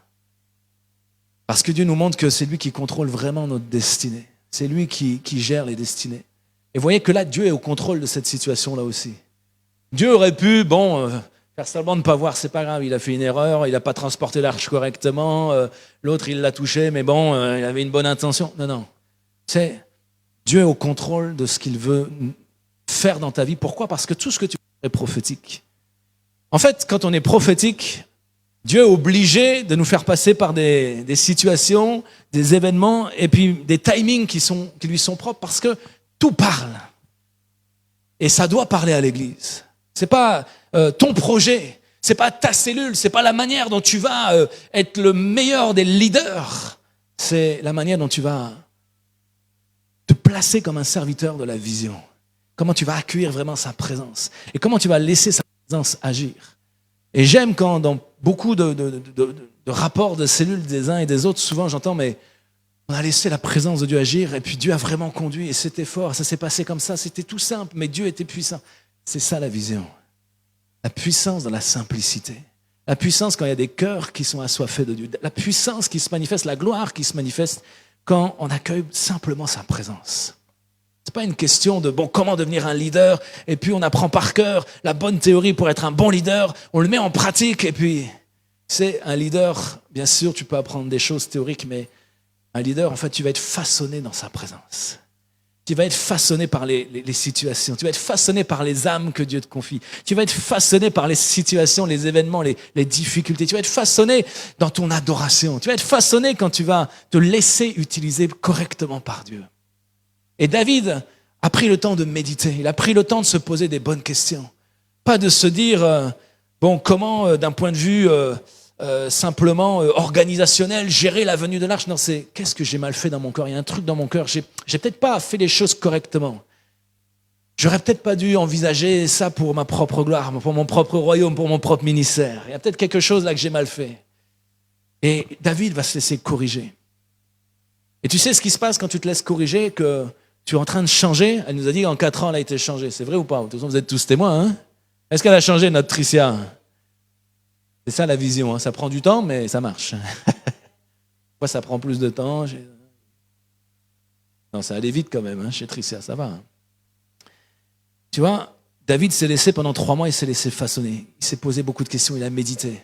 Parce que Dieu nous montre que c'est lui qui contrôle vraiment notre destinée. C'est lui qui gère les destinées. Et vous voyez que là, Dieu est au contrôle de cette situation-là aussi. Dieu aurait pu, faire seulement de ne pas voir, c'est pas grave, il a fait une erreur, il n'a pas transporté l'arche correctement, l'autre il l'a touché, mais il avait une bonne intention. Non. Dieu est au contrôle de ce qu'il veut faire dans ta vie. Pourquoi? Parce que tout ce que tu fais est prophétique. En fait, quand on est prophétique, Dieu est obligé de nous faire passer par des situations, des événements, et puis des timings qui lui sont propres, parce que tout parle. Et ça doit parler à l'Église. C'est pas ton projet, c'est pas ta cellule, c'est pas la manière dont tu vas être le meilleur des leaders. C'est la manière dont tu vas te placer comme un serviteur de la vision. Comment tu vas accueillir vraiment sa présence. Et comment tu vas laisser sa présence agir. Et j'aime quand dans beaucoup de rapports de cellules des uns et des autres, souvent j'entends, mais on a laissé la présence de Dieu agir et puis Dieu a vraiment conduit et c'était fort, ça s'est passé comme ça, c'était tout simple, mais Dieu était puissant. C'est ça la vision. La puissance dans la simplicité. La puissance quand il y a des cœurs qui sont assoiffés de Dieu. La puissance qui se manifeste, la gloire qui se manifeste quand on accueille simplement sa présence. C'est pas une question de comment devenir un leader et puis on apprend par cœur la bonne théorie pour être un bon leader, on le met en pratique et puis c'est un leader, bien sûr tu peux apprendre des choses théoriques, mais un leader en fait tu vas être façonné dans sa présence. Tu vas être façonné par les situations, tu vas être façonné par les âmes que Dieu te confie, tu vas être façonné par les situations, les événements, les difficultés, tu vas être façonné dans ton adoration, tu vas être façonné quand tu vas te laisser utiliser correctement par Dieu. Et David a pris le temps de méditer, il a pris le temps de se poser des bonnes questions. Pas de se dire, comment d'un point de vue simplement organisationnel, gérer la venue de l'arche. Non, c'est qu'est-ce que j'ai mal fait dans mon cœur? Il y a un truc dans mon cœur, j'ai peut-être pas fait les choses correctement. J'aurais peut-être pas dû envisager ça pour ma propre gloire, pour mon propre royaume, pour mon propre ministère. Il y a peut-être quelque chose là que j'ai mal fait. Et David va se laisser corriger. Et tu sais ce qui se passe quand tu te laisses corriger, que tu es en train de changer. Elle nous a dit qu'en 4 ans, elle a été changée. C'est vrai ou pas? De toute façon, vous êtes tous témoins. Hein? Est-ce qu'elle a changé, notre Tricia? C'est ça la vision. Hein? Ça prend du temps, mais ça marche. Pourquoi ça prend plus de temps? Non, ça allait vite quand même, hein, chez Tricia, ça va. Hein? Tu vois, David s'est laissé pendant 3 mois, il s'est laissé façonner. Il s'est posé beaucoup de questions, il a médité.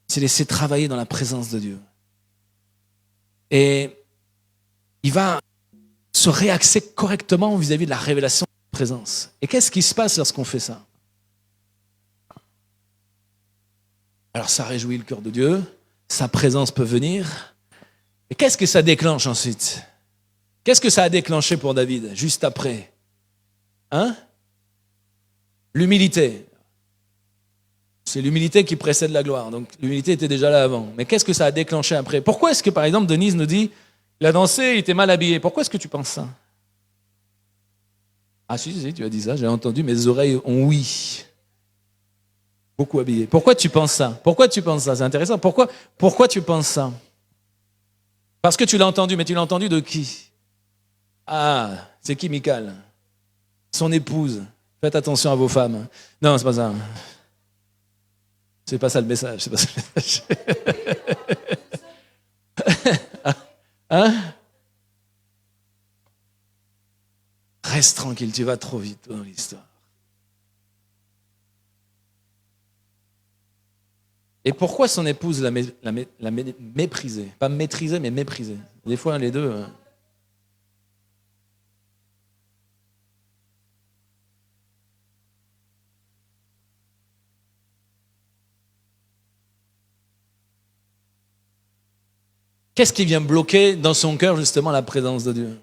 Il s'est laissé travailler dans la présence de Dieu. Et il va se réaxer correctement vis-à-vis de la révélation de la présence. Et qu'est-ce qui se passe lorsqu'on fait ça? Alors ça réjouit le cœur de Dieu, sa présence peut venir. Et qu'est-ce que ça déclenche ensuite? Qu'est-ce que ça a déclenché pour David, juste après? Hein? L'humilité. C'est l'humilité qui précède la gloire. Donc l'humilité était déjà là avant. Mais qu'est-ce que ça a déclenché après? Pourquoi est-ce que, par exemple, Denise nous dit, il a dansé, il était mal habillé? Pourquoi est-ce que tu penses ça? Ah si, tu as dit ça, j'ai entendu, mes oreilles ont oui. Beaucoup habillé. Pourquoi tu penses ça? Pourquoi tu penses ça? C'est intéressant. Pourquoi tu penses ça? Parce que tu l'as entendu, mais tu l'as entendu de qui? Ah, c'est qui Michal? Son épouse. Faites attention à vos femmes. Non, c'est pas ça. C'est pas ça le message. C'est pas ça le message. Hein? Reste tranquille, tu vas trop vite dans l'histoire. Et pourquoi son épouse l'a méprisé? Pas maîtrisé, mais méprisé. Des fois, les deux. Qu'est-ce qui vient bloquer dans son cœur, justement, la présence de Dieu?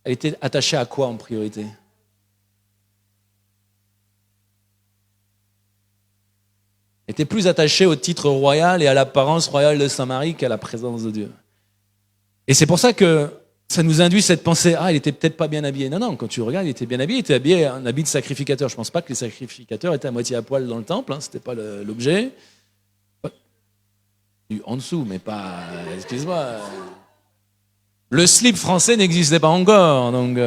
Elle était attachée à quoi en priorité? Elle était plus attachée au titre royal et à l'apparence royale de Saint-Marie qu'à la présence de Dieu. Et c'est pour ça que ça nous induit cette pensée, ah, il était peut-être pas bien habillé. Non, non, quand tu regardes, il était bien habillé, il était habillé en habit de sacrificateur. Je ne pense pas que les sacrificateurs étaient à moitié à poil dans le temple, hein, ce n'était pas l'objet. En dessous, mais pas, excuse-moi. Le slip français n'existait pas encore, donc...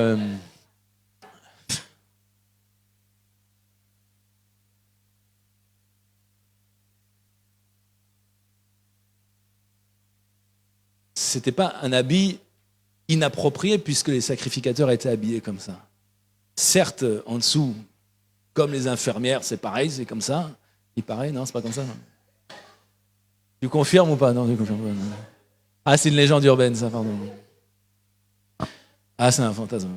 C'était pas un habit inapproprié puisque les sacrificateurs étaient habillés comme ça. Certes, en dessous, comme les infirmières, c'est pareil, c'est comme ça. Il paraît, non, c'est pas comme ça. Non. Tu confirmes ou pas? Non, tu confirmes pas. Non. Ah, c'est une légende urbaine, ça, pardon. Ah, c'est un fantasme.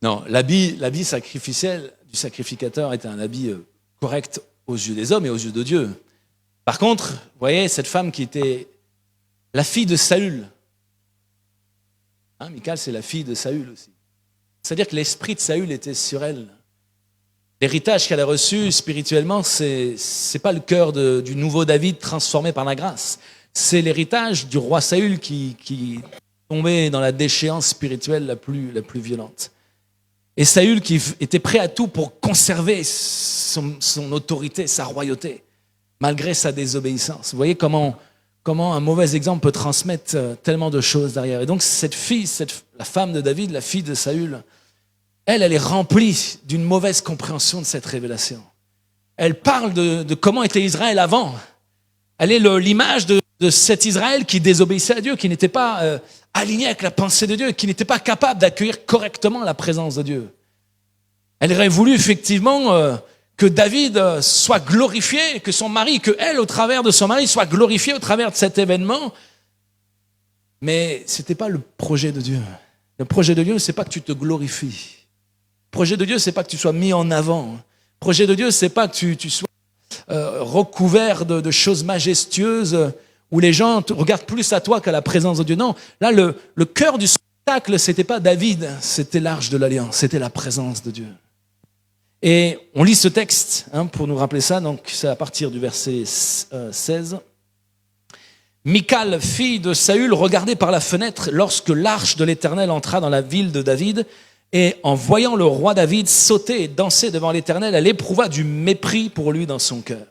Non, l'habit sacrificiel du sacrificateur était un habit correct aux yeux des hommes et aux yeux de Dieu. Par contre, vous voyez, cette femme qui était la fille de Saül. Hein, Michal, c'est la fille de Saül aussi. C'est-à-dire que l'esprit de Saül était sur elle. L'héritage qu'elle a reçu spirituellement, c'est pas le cœur du nouveau David transformé par la grâce. C'est l'héritage du roi Saül qui tombait dans la déchéance spirituelle la plus violente. Et Saül qui était prêt à tout pour conserver son autorité, sa royauté, malgré sa désobéissance. Vous voyez comment un mauvais exemple peut transmettre tellement de choses derrière. Et donc cette fille, la femme de David, la fille de Saül, elle est remplie d'une mauvaise compréhension de cette révélation. Elle parle de comment était Israël avant. Elle est l'image de cet Israël qui désobéissait à Dieu, qui n'était pas aligné avec la pensée de Dieu, qui n'était pas capable d'accueillir correctement la présence de Dieu. Elle aurait voulu effectivement que David soit glorifié, que son mari, que elle, au travers de son mari, soit glorifiée au travers de cet événement. Mais ce n'était pas le projet de Dieu. Le projet de Dieu, ce n'est pas que tu te glorifies. Le projet de Dieu, ce n'est pas que tu sois mis en avant. Le projet de Dieu, ce n'est pas que tu sois recouvert de choses majestueuses où les gens te regardent plus à toi qu'à la présence de Dieu. Non, là, le cœur du spectacle, ce n'était pas David, c'était l'Arche de l'Alliance, c'était la présence de Dieu. Et on lit ce texte pour nous rappeler ça, donc c'est à partir du verset 16. Michal, fille de Saül, regardait par la fenêtre lorsque l'arche de l'Éternel entra dans la ville de David, Et en voyant le roi David sauter et danser devant l'Éternel, elle éprouva du mépris pour lui dans son cœur.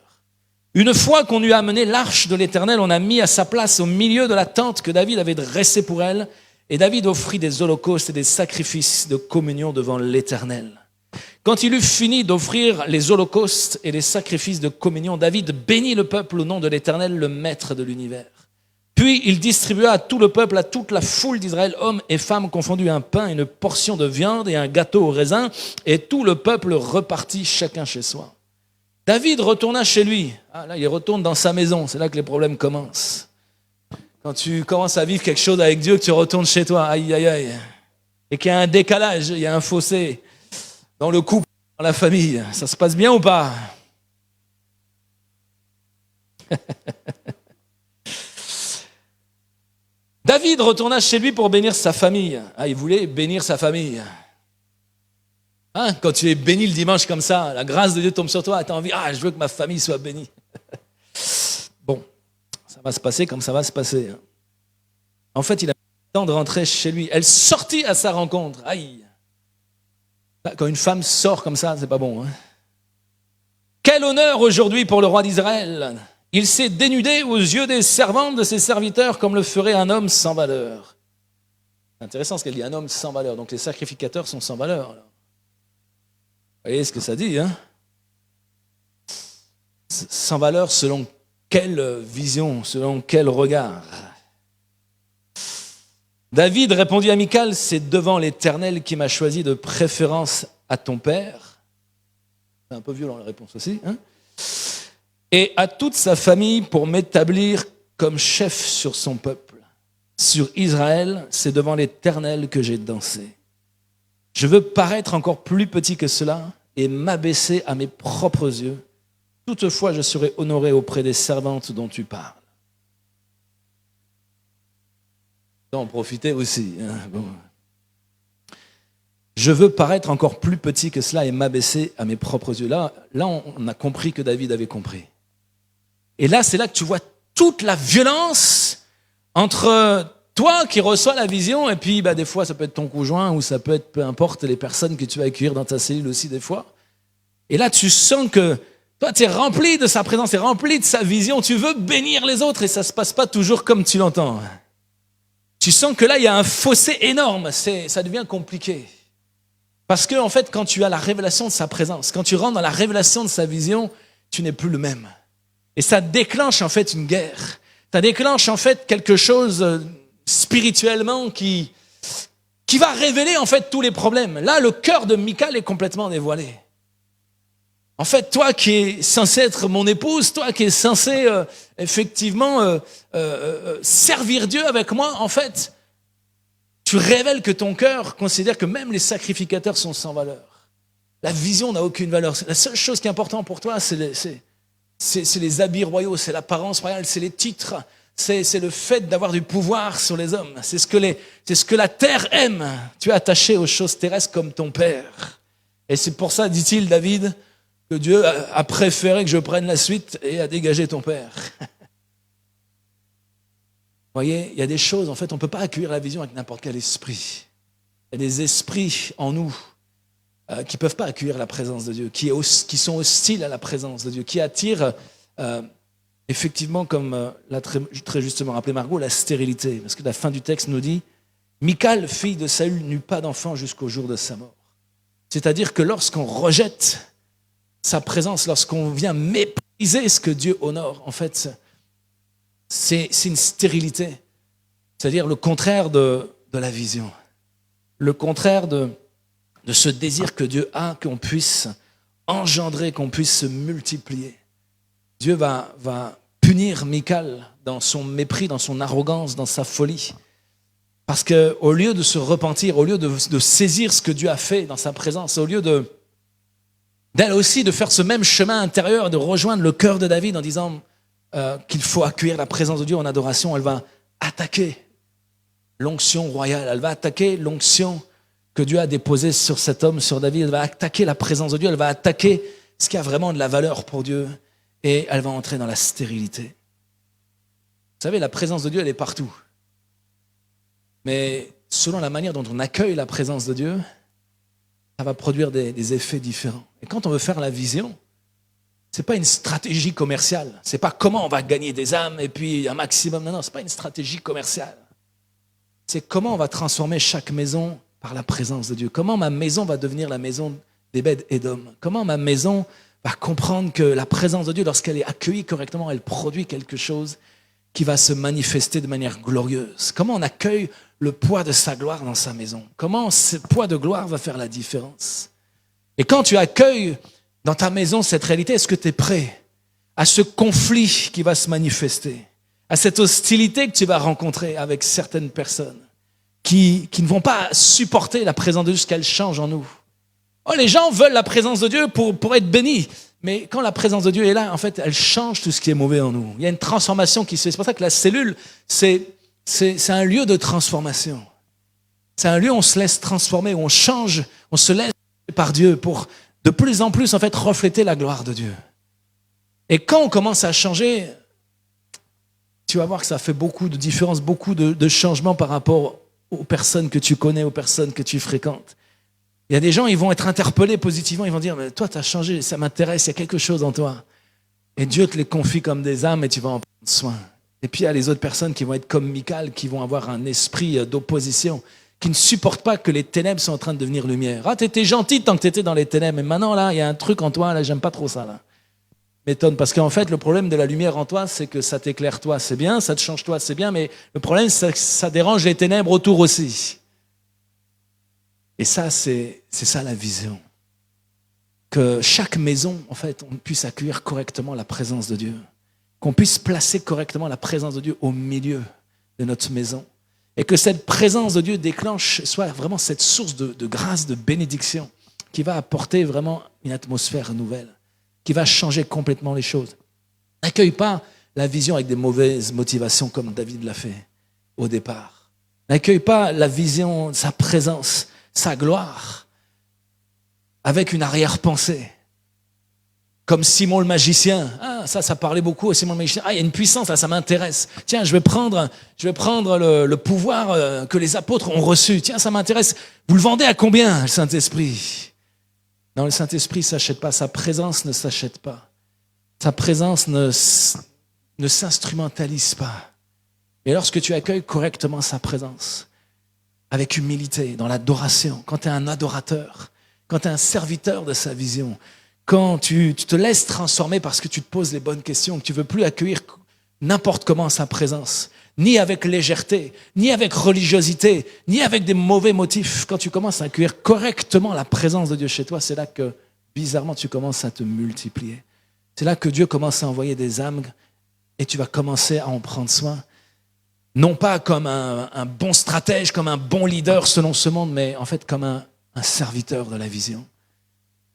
Une fois qu'on eut amené l'arche de l'Éternel, on a mis à sa place au milieu de la tente que David avait dressée pour elle. Et David offrit des holocaustes et des sacrifices de communion devant l'Éternel. Quand il eut fini d'offrir les holocaustes et les sacrifices de communion, David bénit le peuple au nom de l'Éternel, le maître de l'univers. Puis il distribua à tout le peuple, à toute la foule d'Israël, hommes et femmes confondus, un pain, une portion de viande et un gâteau au raisin, et tout le peuple repartit chacun chez soi. David retourna chez lui. Ah, là, il retourne dans sa maison. C'est là que les problèmes commencent. Quand tu commences à vivre quelque chose avec Dieu, que tu retournes chez toi, aïe, aïe, aïe, et qu'il y a un décalage, il y a un fossé dans le couple, dans la famille, ça se passe bien ou pas? David retourna chez lui pour bénir sa famille. Ah, il voulait bénir sa famille. Hein, quand tu es béni le dimanche comme ça, la grâce de Dieu tombe sur toi, tu as envie, je veux que ma famille soit bénie. Bon, ça va se passer comme ça va se passer. En fait, il a le temps de rentrer chez lui. Elle sortit à sa rencontre. Aïe. Quand une femme sort comme ça, c'est pas bon. Hein. Quel honneur aujourd'hui pour le roi d'Israël. Il s'est dénudé aux yeux des servantes de ses serviteurs comme le ferait un homme sans valeur. C'est intéressant ce qu'elle dit, un homme sans valeur. Donc les sacrificateurs sont sans valeur. Alors. Vous voyez ce que ça dit, hein? Sans valeur selon quelle vision, selon quel regard? David répondit à Michal, c'est devant l'Éternel qui m'a choisi de préférence à ton père. C'est un peu violent la réponse aussi, hein? Et à toute sa famille pour m'établir comme chef sur son peuple. Sur Israël, c'est devant l'Éternel que j'ai dansé. Je veux paraître encore plus petit que cela et m'abaisser à mes propres yeux. Toutefois, je serai honoré auprès des servantes dont tu parles. En profiter aussi. Hein, bon. Je veux paraître encore plus petit que cela et m'abaisser à mes propres yeux. Là, on a compris que David avait compris. Et là, c'est là que tu vois toute la violence entre toi qui reçois la vision, et puis des fois, ça peut être ton conjoint, ou ça peut être, peu importe, les personnes que tu vas accueillir dans ta cellule aussi des fois. Et là, tu sens que toi, tu es rempli de sa présence, tu es rempli de sa vision, tu veux bénir les autres, et ça ne se passe pas toujours comme tu l'entends. Tu sens que là, il y a un fossé énorme, ça devient compliqué. Parce que, en fait, quand tu as la révélation de sa présence, quand tu rentres dans la révélation de sa vision, tu n'es plus le même. Et ça déclenche, en fait, une guerre. Ça déclenche, en fait, quelque chose spirituellement qui va révéler en fait tous les problèmes. Là, le cœur de Michal est complètement dévoilé. En fait, toi qui es censé être mon épouse, toi qui es censé effectivement servir Dieu avec moi, en fait, tu révèles que ton cœur considère que même les sacrificateurs sont sans valeur. La vision n'a aucune valeur. La seule chose qui est importante pour toi, c'est les habits royaux, c'est l'apparence royale, c'est les titres. C'est le fait d'avoir du pouvoir sur les hommes. C'est ce que la terre aime. Tu es attaché aux choses terrestres comme ton père. Et c'est pour ça, dit-il, David, que Dieu a préféré que je prenne la suite et a dégagé ton père. Vous voyez, il y a des choses, en fait, on ne peut pas accueillir la vision avec n'importe quel esprit. Il y a des esprits en nous qui ne peuvent pas accueillir la présence de Dieu, qui sont hostiles à la présence de Dieu, qui attirent... effectivement, comme l'a très justement rappelé Margot, la stérilité. Parce que la fin du texte nous dit « Michal, fille de Saül, n'eut pas d'enfant jusqu'au jour de sa mort. » C'est-à-dire que lorsqu'on rejette sa présence, lorsqu'on vient mépriser ce que Dieu honore, en fait, c'est une stérilité. C'est-à-dire le contraire de la vision. Le contraire de ce désir que Dieu a, qu'on puisse engendrer, qu'on puisse se multiplier. Dieu va punir Michal dans son mépris, dans son arrogance, dans sa folie. Parce qu'au lieu de se repentir, au lieu de saisir ce que Dieu a fait dans sa présence, au lieu d'elle aussi de faire ce même chemin intérieur, de rejoindre le cœur de David en disant qu'il faut accueillir la présence de Dieu en adoration, elle va attaquer l'onction royale, elle va attaquer l'onction que Dieu a déposée sur cet homme, sur David, elle va attaquer la présence de Dieu, elle va attaquer ce qui a vraiment de la valeur pour Dieu. Et elle va entrer dans la stérilité. Vous savez, la présence de Dieu, elle est partout. Mais selon la manière dont on accueille la présence de Dieu, ça va produire des effets différents. Et quand on veut faire la vision, c'est pas une stratégie commerciale. C'est pas comment on va gagner des âmes et puis un maximum. Non, c'est pas une stratégie commerciale. C'est comment on va transformer chaque maison par la présence de Dieu. Comment ma maison va devenir la maison d'Ébed Édom. Comment ma maison va comprendre que la présence de Dieu, lorsqu'elle est accueillie correctement, elle produit quelque chose qui va se manifester de manière glorieuse. Comment on accueille le poids de sa gloire dans sa maison. Comment ce poids de gloire va faire la différence. Et quand tu accueilles dans ta maison cette réalité, est-ce que tu es prêt à ce conflit qui va se manifester, à cette hostilité que tu vas rencontrer avec certaines personnes qui ne vont pas supporter la présence de Dieu jusqu'elle change en nous. Oh, les gens veulent la présence de Dieu pour être bénis. Mais quand la présence de Dieu est là, en fait, elle change tout ce qui est mauvais en nous. Il y a une transformation qui se fait. C'est pour ça que la cellule, c'est un lieu de transformation. C'est un lieu où on se laisse transformer, où on change, on se laisse par Dieu pour de plus en plus, en fait, refléter la gloire de Dieu. Et quand on commence à changer, tu vas voir que ça fait beaucoup de différences, beaucoup de changements par rapport aux personnes que tu connais, aux personnes que tu fréquentes. Il y a des gens, ils vont être interpellés positivement, ils vont dire, mais toi, tu as changé, ça m'intéresse, il y a quelque chose en toi. Et Dieu te les confie comme des âmes et tu vas en prendre soin. Et puis il y a les autres personnes qui vont être comme Michal, qui vont avoir un esprit d'opposition, qui ne supportent pas que les ténèbres sont en train de devenir lumière. Ah, t'étais gentil tant que t'étais dans les ténèbres, mais maintenant, là, il y a un truc en toi, là, j'aime pas trop ça, là. M'étonne, parce qu'en fait, le problème de la lumière en toi, c'est que ça t'éclaire toi, c'est bien, ça te change toi, c'est bien, mais le problème, c'est que ça dérange les ténèbres autour aussi. Et ça, c'est ça la vision. Que chaque maison, en fait, on puisse accueillir correctement la présence de Dieu. Qu'on puisse placer correctement la présence de Dieu au milieu de notre maison. Et que cette présence de Dieu déclenche, soit vraiment cette source de grâce, de bénédiction, qui va apporter vraiment une atmosphère nouvelle, qui va changer complètement les choses. N'accueille pas la vision avec des mauvaises motivations comme David l'a fait au départ. N'accueille pas la vision, sa présence, sa gloire, avec une arrière-pensée. Comme Simon le magicien. Ah, ça parlait beaucoup à Simon le magicien. Ah, il y a une puissance, là, ça m'intéresse. Tiens, je vais prendre le pouvoir que les apôtres ont reçu. Tiens, ça m'intéresse. Vous le vendez à combien, le Saint-Esprit? Non, le Saint-Esprit ne s'achète pas. Sa présence ne s'achète pas. Sa présence ne s'instrumentalise pas. Et lorsque tu accueilles correctement sa présence, avec humilité, dans l'adoration, quand tu es un adorateur, quand tu es un serviteur de sa vision, quand tu te laisses transformer parce que tu te poses les bonnes questions, que tu ne veux plus accueillir n'importe comment sa présence, ni avec légèreté, ni avec religiosité, ni avec des mauvais motifs. Quand tu commences à accueillir correctement la présence de Dieu chez toi, c'est là que, bizarrement, tu commences à te multiplier. C'est là que Dieu commence à envoyer des âmes et tu vas commencer à en prendre soin. Non pas comme un bon stratège, comme un bon leader selon ce monde, mais en fait comme un serviteur de la vision.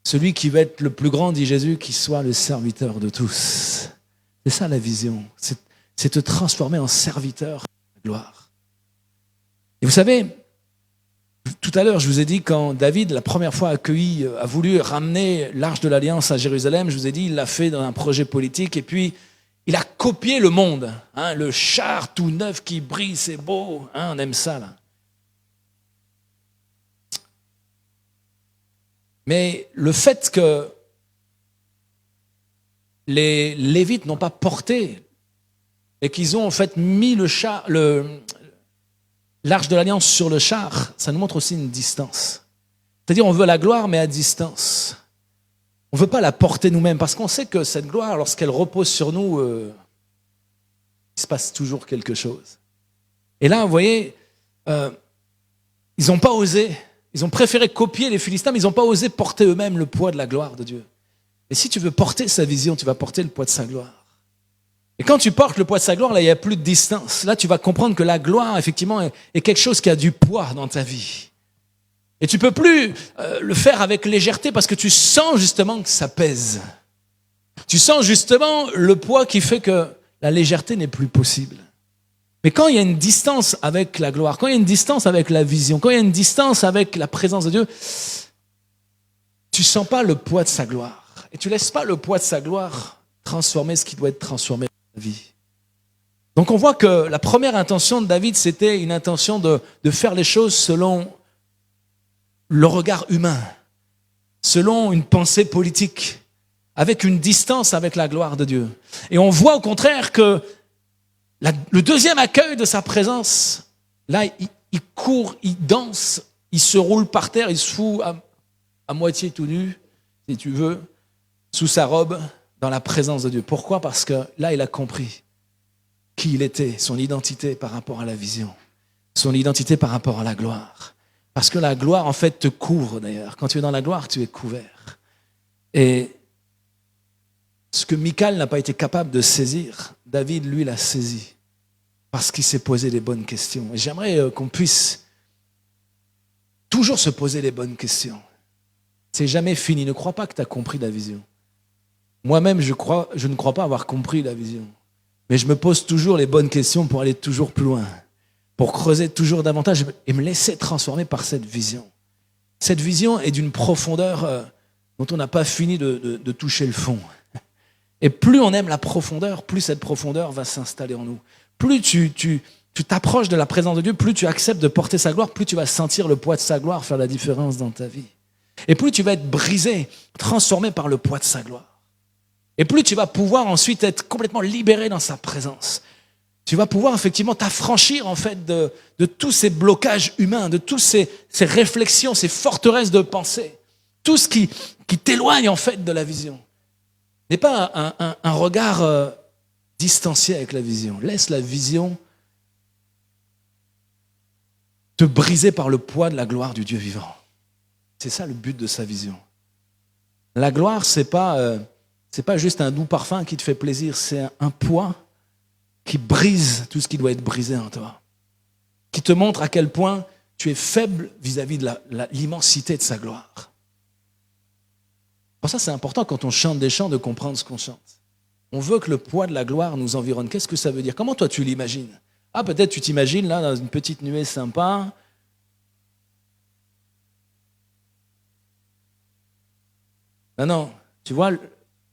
Celui qui veut être le plus grand, dit Jésus, qui soit le serviteur de tous. C'est ça la vision, c'est te transformer en serviteur de la gloire. Et vous savez, tout à l'heure, je vous ai dit, quand David, la première fois a voulu ramener l'Arche de l'Alliance à Jérusalem, je vous ai dit, il l'a fait dans un projet politique, et puis il a copié le monde. Hein, le char tout neuf qui brille, c'est beau, hein, on aime ça, là. Mais le fait que les Lévites n'ont pas porté et qu'ils ont en fait mis l'Arche de l'Alliance sur le char, ça nous montre aussi une distance. C'est-à-dire on veut la gloire mais à distance. On ne veut pas la porter nous-mêmes parce qu'on sait que cette gloire, lorsqu'elle repose sur nous, il se passe toujours quelque chose. Et là, vous voyez, ils n'ont pas osé. Ils ont préféré copier les Philistins, mais ils n'ont pas osé porter eux-mêmes le poids de la gloire de Dieu. Et si tu veux porter sa vision, tu vas porter le poids de sa gloire. Et quand tu portes le poids de sa gloire, là, il n'y a plus de distance. Là, tu vas comprendre que la gloire, effectivement, est quelque chose qui a du poids dans ta vie. Et tu ne peux plus le faire avec légèreté parce que tu sens justement que ça pèse. Tu sens justement le poids qui fait que la légèreté n'est plus possible. Mais quand il y a une distance avec la gloire, quand il y a une distance avec la vision, quand il y a une distance avec la présence de Dieu, tu ne sens pas le poids de sa gloire. Et tu ne laisses pas le poids de sa gloire transformer ce qui doit être transformé dans ta vie. Donc on voit que la première intention de David, c'était une intention de faire les choses selon le regard humain. selon une pensée politique, avec une distance avec la gloire de Dieu. Et on voit au contraire que le deuxième accueil de sa présence, là, il court, il danse, il se roule par terre, il se fout à moitié tout nu, si tu veux, sous sa robe, dans la présence de Dieu. Pourquoi? Parce que là, il a compris qui il était, son identité par rapport à la vision, son identité par rapport à la gloire. Parce que la gloire, en fait, te couvre d'ailleurs. Quand tu es dans la gloire, tu es couvert. Et ce que Michal n'a pas été capable de saisir, David, lui, l'a saisi. Parce qu'il s'est posé les bonnes questions. Et j'aimerais qu'on puisse toujours se poser les bonnes questions. C'est jamais fini. Ne crois pas que tu as compris la vision. Moi-même, je ne crois pas avoir compris la vision. Mais je me pose toujours les bonnes questions pour aller toujours plus loin, pour creuser toujours davantage et me laisser transformer par cette vision. Cette vision est d'une profondeur dont on n'a pas fini de toucher le fond. Et plus on aime la profondeur, plus cette profondeur va s'installer en nous. Plus tu t'approches de la présence de Dieu, plus tu acceptes de porter sa gloire, plus tu vas sentir le poids de sa gloire faire la différence dans ta vie. Et plus tu vas être brisé, transformé par le poids de sa gloire. Et plus tu vas pouvoir ensuite être complètement libéré dans sa présence. Tu vas pouvoir effectivement t'affranchir en fait de tous ces blocages humains, de toutes ces réflexions, ces forteresses de pensée. Tout ce qui t'éloigne en fait de la vision. N'est pas un regard distancié avec la vision. Laisse la vision te briser par le poids de la gloire du Dieu vivant. C'est ça le but de sa vision. La gloire, c'est pas juste un doux parfum qui te fait plaisir, c'est un poids qui brise tout ce qui doit être brisé en toi, qui te montre à quel point tu es faible vis-à-vis de l'immensité de sa gloire. Pour ça, c'est important quand on chante des chants de comprendre ce qu'on chante. On veut que le poids de la gloire nous environne. Qu'est-ce que ça veut dire? Comment toi tu l'imagines? Ah, peut-être tu t'imagines là dans une petite nuée sympa. Non, tu vois,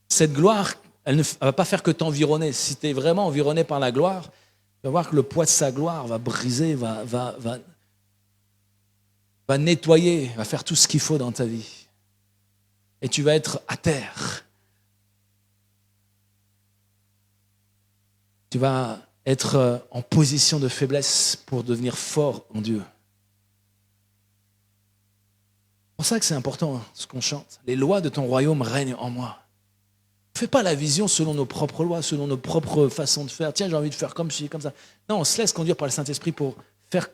cette gloire, elle ne va pas faire que t'environner. Si tu es vraiment environné par la gloire, tu vas voir que le poids de sa gloire va briser, va nettoyer, va faire tout ce qu'il faut dans ta vie. Et tu vas être à terre. Tu vas être en position de faiblesse pour devenir fort en Dieu. C'est pour ça que c'est important ce qu'on chante. Les lois de ton royaume règnent en moi. Ne fais pas la vision selon nos propres lois, selon nos propres façons de faire. Tiens, j'ai envie de faire comme ci, comme ça. Non, on se laisse conduire par le Saint-Esprit pour faire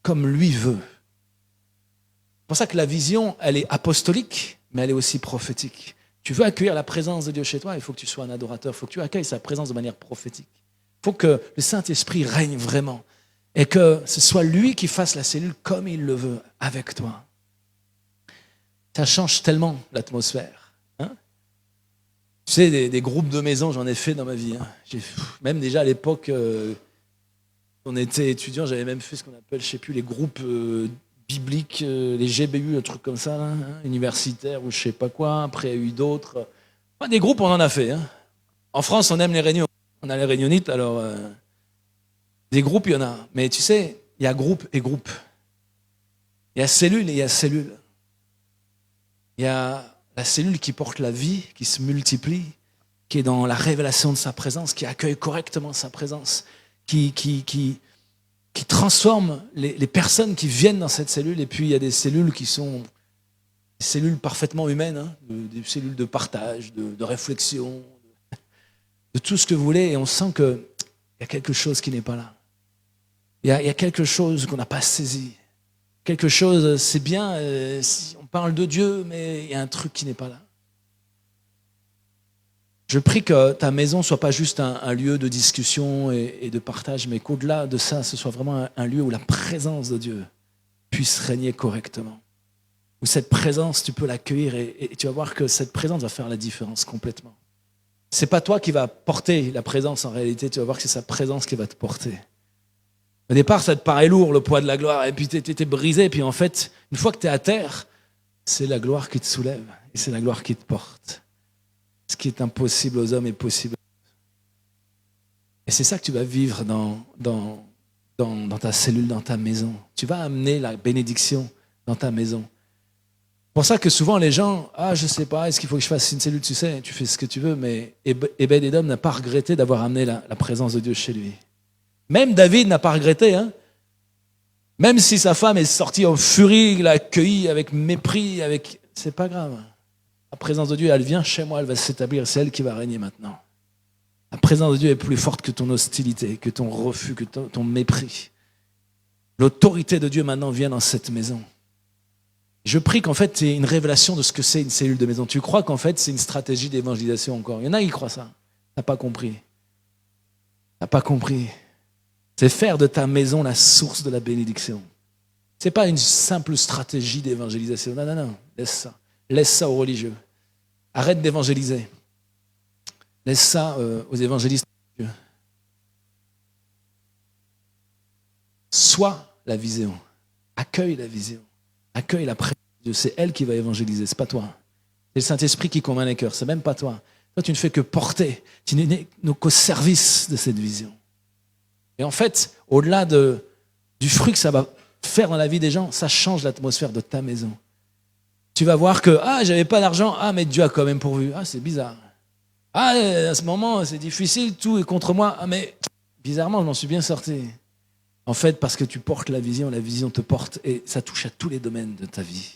comme lui veut. C'est pour ça que la vision, elle est apostolique, mais elle est aussi prophétique. Tu veux accueillir la présence de Dieu chez toi, il faut que tu sois un adorateur, il faut que tu accueilles sa présence de manière prophétique. Il faut que le Saint-Esprit règne vraiment et que ce soit lui qui fasse la cellule comme il le veut avec toi. Ça change tellement l'atmosphère. Hein? Tu sais, des groupes de maison, j'en ai fait dans ma vie. Hein. Même déjà à l'époque, on était étudiants, j'avais même fait ce qu'on appelle, je ne sais plus, les groupes bibliques, les GBU, un truc comme ça, là, hein, universitaires ou je ne sais pas quoi. Après, il y a eu d'autres. Enfin, des groupes, on en a fait. Hein. En France, on aime les réunions. On a les réunionites, alors des groupes, il y en a. Mais tu sais, il y a groupe et groupe. Il y a cellule et il y a cellule. Il y a la cellule qui porte la vie, qui se multiplie, qui est dans la révélation de sa présence, qui accueille correctement sa présence, qui transforme les personnes qui viennent dans cette cellule. Et puis il y a des cellules qui sont des cellules parfaitement humaines, hein, des cellules de partage, de réflexion, de tout ce que vous voulez. Et on sent qu'il y a quelque chose qui n'est pas là. Il y a quelque chose qu'on n'a pas saisi. Quelque chose, c'est bien, si on parle de Dieu, mais il y a un truc qui n'est pas là. Je prie que ta maison ne soit pas juste un lieu de discussion et de partage, mais qu'au-delà de ça, ce soit vraiment un lieu où la présence de Dieu puisse régner correctement. Où cette présence, tu peux l'accueillir et tu vas voir que cette présence va faire la différence complètement. C'est pas toi qui vas porter la présence en réalité, tu vas voir que c'est sa présence qui va te porter. Au départ, ça te paraît lourd, le poids de la gloire, et puis t'es brisé, puis en fait, une fois que tu es à terre, c'est la gloire qui te soulève, et c'est la gloire qui te porte. Ce qui est impossible aux hommes est possible. Et c'est ça que tu vas vivre dans ta cellule, dans ta maison. Tu vas amener la bénédiction dans ta maison. Pour ça que souvent les gens, je sais pas, est-ce qu'il faut que je fasse une cellule, tu sais, tu fais ce que tu veux, mais Obed-Édom n'a pas regretté d'avoir amené la présence de Dieu chez lui. Même David n'a pas regretté, hein. Même si sa femme est sortie en furie, il l'a accueilli avec mépris, c'est pas grave. La présence de Dieu, elle vient chez moi, elle va s'établir, c'est elle qui va régner maintenant. La présence de Dieu est plus forte que ton hostilité, que ton refus, que ton mépris. L'autorité de Dieu maintenant vient dans cette maison. Je prie qu'en fait, c'est une révélation de ce que c'est une cellule de maison. Tu crois qu'en fait, c'est une stratégie d'évangélisation encore. Il y en a qui croient ça. T'as pas compris. T'as pas compris. C'est faire de ta maison la source de la bénédiction. C'est pas une simple stratégie d'évangélisation. Non, non, non. Laisse ça. Laisse ça aux religieux. Arrête d'évangéliser. Laisse ça aux évangélistes. Sois la vision. Accueille la vision. Accueille la présence de Dieu. C'est elle qui va évangéliser, c'est pas toi. C'est le Saint-Esprit qui convainc les cœurs, c'est même pas toi. Toi, tu ne fais que porter, tu n'es qu'au service de cette vision. Et en fait, au-delà du fruit que ça va faire dans la vie des gens, ça change l'atmosphère de ta maison. Tu vas voir que, j'avais pas d'argent, mais Dieu a quand même pourvu. C'est bizarre. À ce moment, c'est difficile, tout est contre moi. Mais bizarrement, je m'en suis bien sorti. En fait, parce que tu portes la vision te porte et ça touche à tous les domaines de ta vie.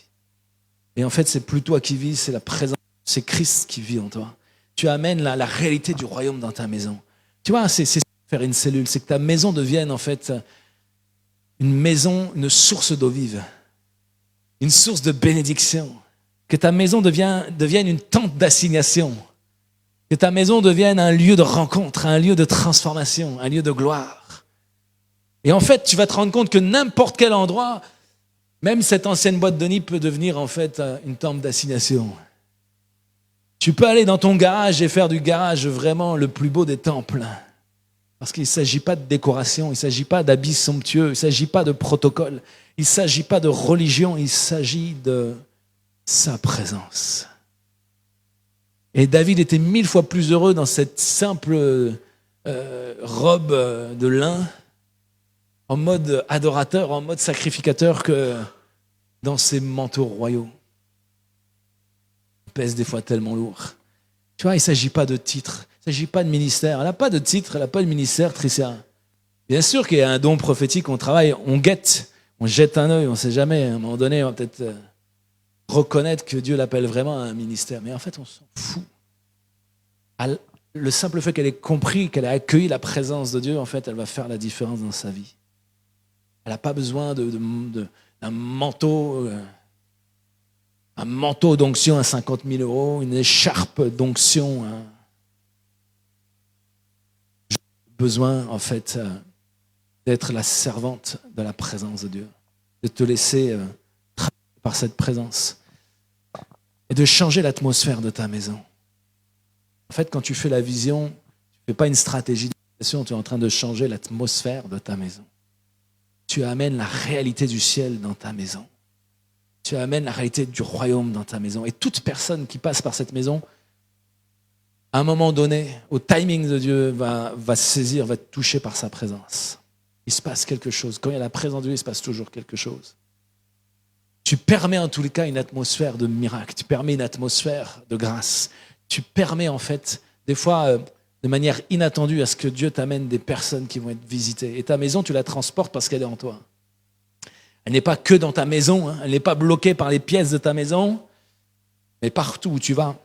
Et en fait, c'est plus toi qui vis, c'est la présence, c'est Christ qui vit en toi. Tu amènes la réalité du royaume dans ta maison. Tu vois, c'est faire une cellule, c'est que ta maison devienne en fait une maison, une source d'eau vive, une source de bénédiction, que ta maison devienne une tente d'assignation, que ta maison devienne un lieu de rencontre, un lieu de transformation, un lieu de gloire. Et en fait, tu vas te rendre compte que n'importe quel endroit, même cette ancienne boîte de nuit peut devenir en fait une tente d'assignation. Tu peux aller dans ton garage et faire du garage vraiment le plus beau des temples. Parce qu'il ne s'agit pas de décoration, il ne s'agit pas d'habits somptueux, il ne s'agit pas de protocole, il ne s'agit pas de religion, il s'agit de sa présence. Et David était 1000 fois plus heureux dans cette simple robe de lin, en mode adorateur, en mode sacrificateur, que dans ses manteaux royaux. Il pèse des fois tellement lourd. Tu vois, il ne s'agit pas de titre, il ne s'agit pas de ministère. Elle n'a pas de titre, elle n'a pas de ministère, Tricia. Bien sûr qu'il y a un don prophétique, on travaille, on guette, on jette un œil, on ne sait jamais. À un moment donné, on va peut-être reconnaître que Dieu l'appelle vraiment à un ministère. Mais en fait, on s'en fout. Le simple fait qu'elle ait compris, qu'elle ait accueilli la présence de Dieu, en fait, elle va faire la différence dans sa vie. Elle n'a pas besoin d'un manteau d'onction à 50 000 €, une écharpe d'onction. J'ai besoin, en fait, d'être la servante de la présence de Dieu, de te laisser travailler par cette présence et de changer l'atmosphère de ta maison. En fait, quand tu fais la vision, tu ne fais pas une stratégie d'éducation, tu es en train de changer l'atmosphère de ta maison. Tu amènes la réalité du ciel dans ta maison. Tu amènes la réalité du royaume dans ta maison. Et toute personne qui passe par cette maison, à un moment donné, au timing de Dieu, va saisir, va être touché par sa présence. Il se passe quelque chose. Quand il y a la présence de Dieu, il se passe toujours quelque chose. Tu permets en tous les cas une atmosphère de miracle. Tu permets une atmosphère de grâce. Tu permets en fait, des fois, de manière inattendue, à ce que Dieu t'amène des personnes qui vont être visitées. Et ta maison, tu la transportes parce qu'elle est en toi. Elle n'est pas que dans ta maison, elle n'est pas bloquée par les pièces de ta maison, mais partout où tu vas,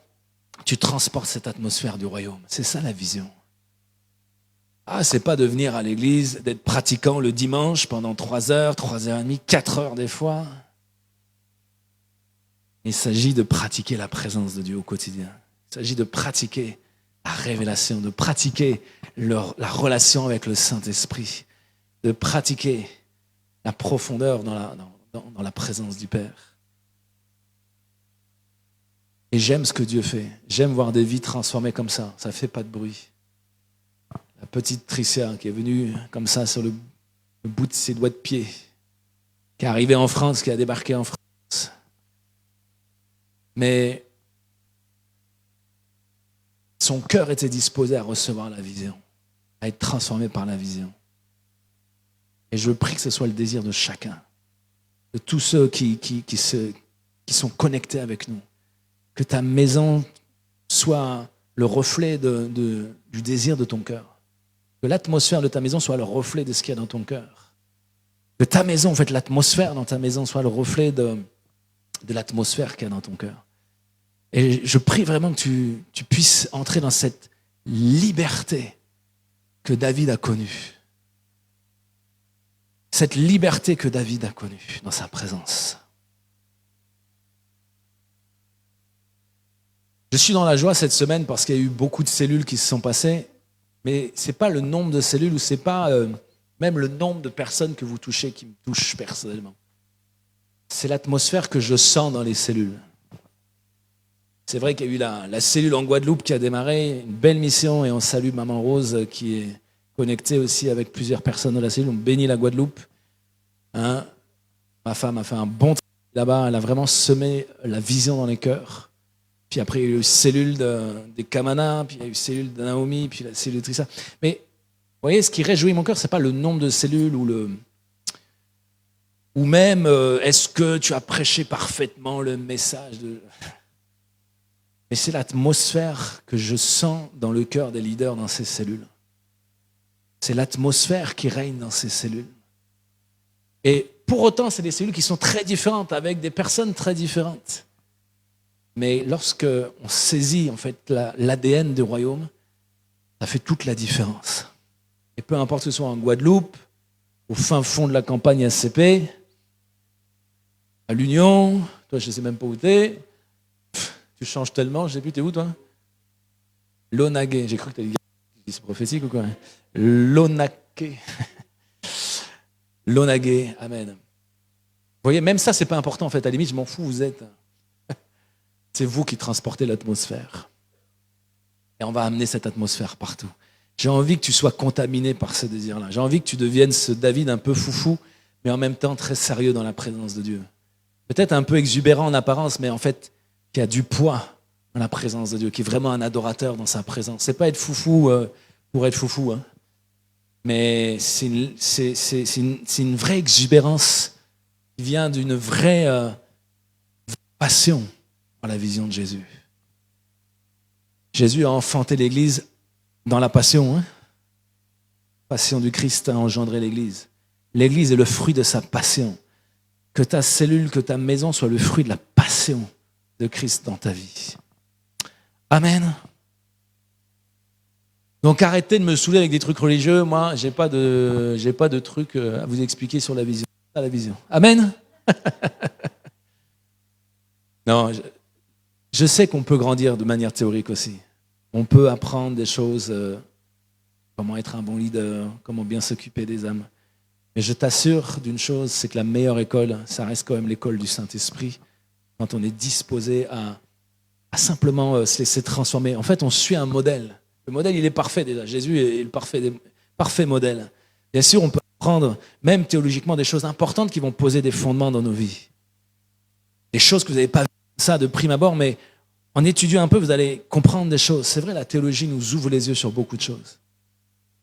tu transportes cette atmosphère du royaume. C'est ça la vision. C'est pas de venir à l'église, d'être pratiquant le dimanche pendant 3 heures, 3h30, 4 heures des fois. Il s'agit de pratiquer la présence de Dieu au quotidien. Il s'agit de pratiquer la révélation, de pratiquer la relation avec le Saint-Esprit, de pratiquer la profondeur dans la présence du Père. Et j'aime ce que Dieu fait. J'aime voir des vies transformées comme ça. Ça ne fait pas de bruit. La petite Tricia qui est venue comme ça sur le bout de ses doigts de pied, qui est arrivée en France, qui a débarqué en France. Mais son cœur était disposé à recevoir la vision, à être transformé par la vision. Et je prie que ce soit le désir de chacun, de tous ceux qui qui sont connectés avec nous. Que ta maison soit le reflet du désir de ton cœur. Que l'atmosphère de ta maison soit le reflet de ce qu'il y a dans ton cœur. Que ta maison, en fait, l'atmosphère dans ta maison soit le reflet de l'atmosphère qu'il y a dans ton cœur. Et je prie vraiment que tu puisses entrer dans cette liberté que David a connue. Cette liberté que David a connue dans sa présence. Je suis dans la joie cette semaine parce qu'il y a eu beaucoup de cellules qui se sont passées, mais ce n'est pas le nombre de cellules ou ce n'est pas même le nombre de personnes que vous touchez qui me touche personnellement. C'est l'atmosphère que je sens dans les cellules. C'est vrai qu'il y a eu la cellule en Guadeloupe qui a démarré, une belle mission, et on salue Maman Rose qui est connectée aussi avec plusieurs personnes de la cellule. On bénit la Guadeloupe. Hein? Ma femme a fait un bon travail là-bas, elle a vraiment semé la vision dans les cœurs. Puis après, il y a eu la cellule des Kamana, puis il y a eu la cellule de Naomi, puis la cellule de Trissa. Mais vous voyez, ce qui réjouit mon cœur, ce n'est pas le nombre de cellules ou même est-ce que tu as prêché parfaitement le message Mais c'est l'atmosphère que je sens dans le cœur des leaders dans ces cellules. C'est l'atmosphère qui règne dans ces cellules. Et pour autant, c'est des cellules qui sont très différentes, avec des personnes très différentes. Mais lorsque on saisit en fait l'ADN du royaume, ça fait toute la différence. Et peu importe que ce soit en Guadeloupe, au fin fond de la campagne SCP, à l'Union, toi je ne sais même pas où t'es, tu changes tellement, je ne sais plus, t'es où toi? Lonagé, j'ai cru que tu allais dire, c'est prophétique ou quoi? Lonagé. Lonagé, amen. Vous voyez, même ça, c'est pas important en fait, à la limite, je m'en fous, vous êtes. C'est vous qui transportez l'atmosphère. Et on va amener cette atmosphère partout. J'ai envie que tu sois contaminé par ce désir-là. J'ai envie que tu deviennes ce David un peu foufou, mais en même temps très sérieux dans la présence de Dieu. Peut-être un peu exubérant en apparence, mais en fait, qui a du poids dans la présence de Dieu, qui est vraiment un adorateur dans sa présence. C'est pas être foufou pour être foufou, hein. Mais c'est une vraie exubérance qui vient d'une vraie passion pour la vision de Jésus. Jésus a enfanté l'Église dans la passion. Hein? La passion du Christ a engendré l'Église. L'Église est le fruit de sa passion. Que ta cellule, que ta maison soit le fruit de la passion de Christ dans ta vie. Amen. Donc arrêtez de me saouler avec des trucs religieux. Moi, j'ai pas de trucs à vous expliquer sur la vision. La vision. Amen. Non, je sais qu'on peut grandir de manière théorique aussi. On peut apprendre des choses, comment être un bon leader, comment bien s'occuper des âmes. Mais je t'assure d'une chose, c'est que la meilleure école, ça reste quand même l'école du Saint-Esprit, quand on est disposé à simplement se laisser transformer. En fait, on suit un modèle. Le modèle, il est parfait déjà. Jésus est le parfait modèle. Bien sûr, on peut apprendre, même théologiquement, des choses importantes qui vont poser des fondements dans nos vies. Des choses que vous n'avez pas vues ça de prime abord, mais en étudiant un peu, vous allez comprendre des choses. C'est vrai, la théologie nous ouvre les yeux sur beaucoup de choses.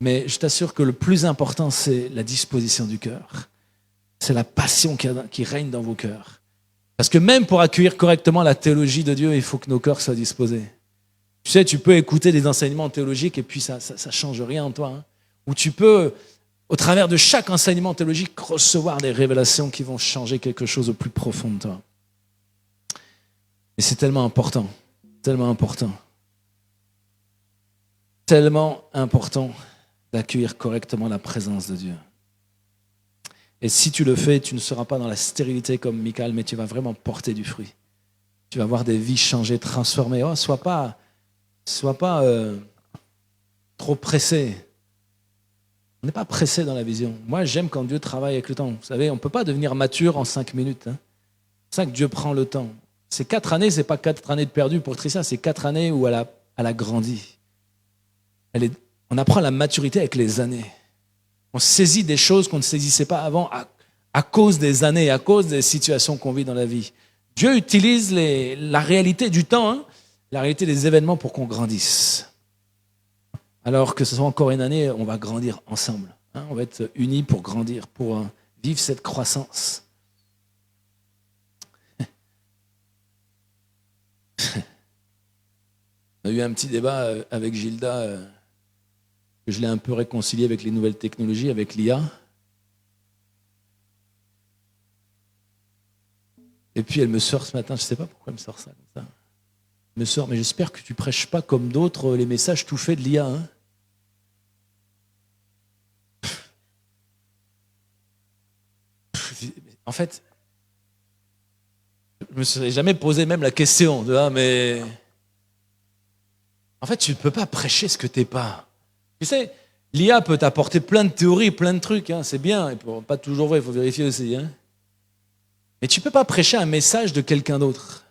Mais je t'assure que le plus important, c'est la disposition du cœur. C'est la passion qui règne dans vos cœurs. Parce que même pour accueillir correctement la théologie de Dieu, il faut que nos cœurs soient disposés. Tu sais, tu peux écouter des enseignements théologiques et puis ça change rien en toi. Hein. Ou tu peux, au travers de chaque enseignement théologique, recevoir des révélations qui vont changer quelque chose au plus profond de toi. Et c'est tellement important, tellement important. Tellement important d'accueillir correctement la présence de Dieu. Et si tu le fais, tu ne seras pas dans la stérilité comme Michael, mais tu vas vraiment porter du fruit. Tu vas voir des vies changées, transformées. Oh, sois pas trop pressé. On n'est pas pressé dans la vision. Moi, j'aime quand Dieu travaille avec le temps. Vous savez, on ne peut pas devenir mature en 5 minutes. Hein. C'est ça que Dieu prend le temps. Ces 4 années, ce n'est pas 4 années de perdu pour Trissa, c'est 4 années où elle a grandi. On apprend la maturité avec les années. On saisit des choses qu'on ne saisissait pas avant à cause des années, à cause des situations qu'on vit dans la vie. Dieu utilise la réalité du temps, hein, la réalité des événements pour qu'on grandisse. Alors que ce soit encore une année, on va grandir ensemble. Hein, on va être unis pour grandir, pour vivre cette croissance. On a eu un petit débat avec Gilda, que je l'ai un peu réconcilié avec les nouvelles technologies, avec l'IA. Et puis elle me sort ce matin, je ne sais pas pourquoi elle me sort ça comme ça. Elle me sort, mais j'espère que tu ne prêches pas comme d'autres les messages tout faits de l'IA. Hein. En fait, je ne me serais jamais posé même la question, tu vois, mais en fait, tu ne peux pas prêcher ce que tu n'es pas. Tu sais, l'IA peut t'apporter plein de théories, plein de trucs, hein, c'est bien, et pas toujours vrai, il faut vérifier aussi. Hein. Mais tu ne peux pas prêcher un message de quelqu'un d'autre,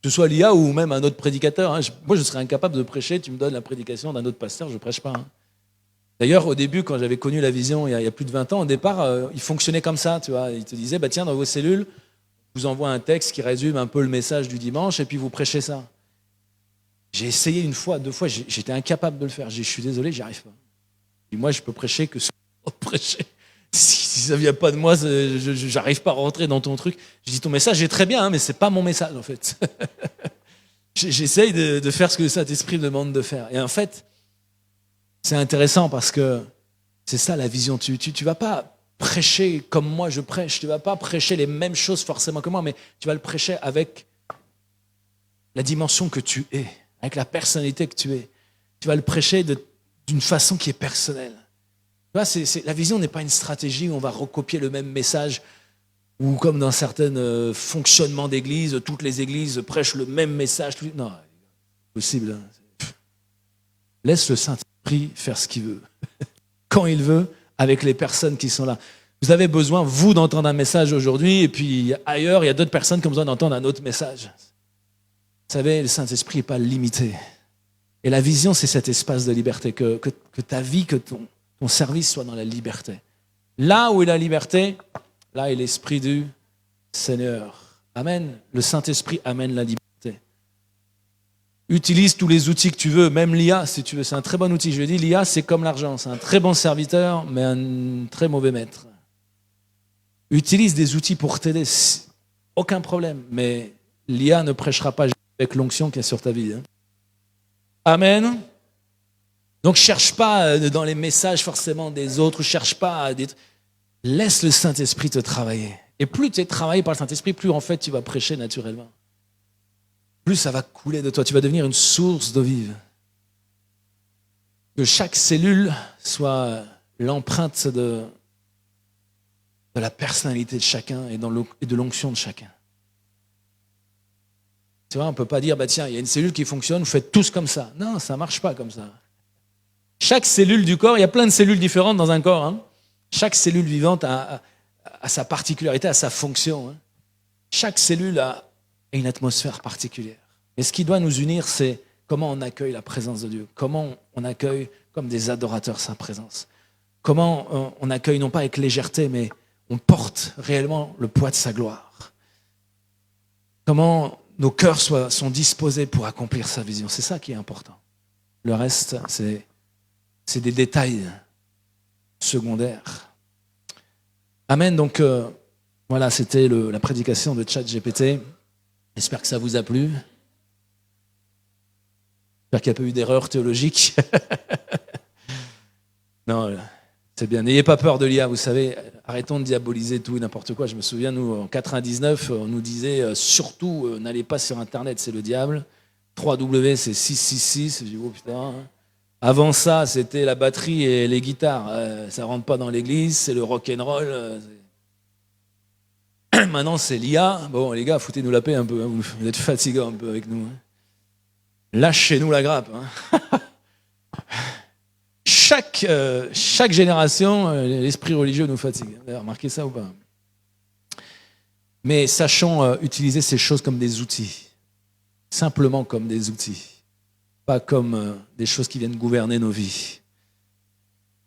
que ce soit l'IA ou même un autre prédicateur. Hein. Moi, je serais incapable de prêcher, tu me donnes la prédication d'un autre pasteur, je ne prêche pas. Hein. D'ailleurs, au début, quand j'avais connu la vision, il y a plus de 20 ans, au départ, il fonctionnait comme ça, tu vois. Il te disait, bah, tiens, dans vos cellules, je vous envoie un texte qui résume un peu le message du dimanche, et puis vous prêchez ça. J'ai essayé une fois, 2 fois, j'étais incapable de le faire. Je suis désolé, j'y arrive pas. Et moi, je peux prêcher que ce que je peux prêcher. Si ça vient pas de moi, j'arrive pas à rentrer dans ton truc. Je dis, ton message est très bien, hein, mais c'est pas mon message, en fait. J'essaye de faire ce que le Saint-Esprit me demande de faire. Et en fait, c'est intéressant parce que c'est ça la vision. Tu vas pas prêcher comme moi je prêche. Tu vas pas prêcher les mêmes choses forcément que moi, mais tu vas le prêcher avec la dimension que tu es, avec la personnalité que tu es. Tu vas le prêcher d'une façon qui est personnelle. Tu vois, la vision n'est pas une stratégie où on va recopier le même message ou comme dans certains fonctionnements d'église, toutes les églises prêchent le même message. Non, c'est possible. Hein. Laisse le Saint-Esprit faire ce qu'il veut, quand il veut, avec les personnes qui sont là. Vous avez besoin, vous, d'entendre un message aujourd'hui, et puis ailleurs, il y a d'autres personnes qui ont besoin d'entendre un autre message. Vous savez, le Saint-Esprit n'est pas limité. Et la vision, c'est cet espace de liberté, que ta vie, que ton service soit dans la liberté. Là où est la liberté, là est l'Esprit du Seigneur. Amen. Le Saint-Esprit amène la liberté. Utilise tous les outils que tu veux, même l'IA, si tu veux. C'est un très bon outil. Je dis, l'IA, c'est comme l'argent. C'est un très bon serviteur, mais un très mauvais maître. Utilise des outils pour t'aider. Aucun problème. Mais l'IA ne prêchera pas avec l'onction qu'il y a sur ta vie. Hein. Amen. Donc, cherche pas dans les messages forcément des autres, cherche pas à laisse le Saint-Esprit te travailler. Et plus tu es travaillé par le Saint-Esprit, plus en fait tu vas prêcher naturellement. Plus ça va couler de toi, tu vas devenir une source d'eau vive. Que chaque cellule soit l'empreinte de la personnalité de chacun et de l'onction de chacun. Tu vois, on ne peut pas dire, bah tiens, il y a une cellule qui fonctionne, vous faites tous comme ça. Non, ça ne marche pas comme ça. Chaque cellule du corps, il y a plein de cellules différentes dans un corps. Hein. Chaque cellule vivante a sa particularité, a sa fonction. Hein. Chaque cellule a une atmosphère particulière. Et ce qui doit nous unir, c'est comment on accueille la présence de Dieu. Comment on accueille comme des adorateurs sa présence. Comment on accueille non pas avec légèreté, mais on porte réellement le poids de sa gloire. Comment nos cœurs sont disposés pour accomplir sa vision. C'est ça qui est important. Le reste, c'est des détails secondaires. Amen. Donc, voilà, c'était la prédication de ChatGPT. J'espère que ça vous a plu. J'espère qu'il n'y a pas eu d'erreur théologique. Non, c'est bien. N'ayez pas peur de l'IA, vous savez. Arrêtons de diaboliser tout et n'importe quoi. Je me souviens, nous, en 99, on nous disait surtout, n'allez pas sur Internet, c'est le diable. 3W, c'est 666. Je dis, oh putain. Avant ça, c'était la batterie et les guitares. Ça rentre pas dans l'église, c'est le rock'n'roll. Maintenant, c'est l'IA. Bon, les gars, foutez-nous la paix un peu. Hein. Vous êtes fatigants un peu avec nous. Hein. Lâchez-nous la grappe. Hein. Chaque génération, l'esprit religieux nous fatigue. Vous avez remarqué ça ou pas? Mais sachons utiliser ces choses comme des outils. Simplement comme des outils. Pas comme des choses qui viennent gouverner nos vies.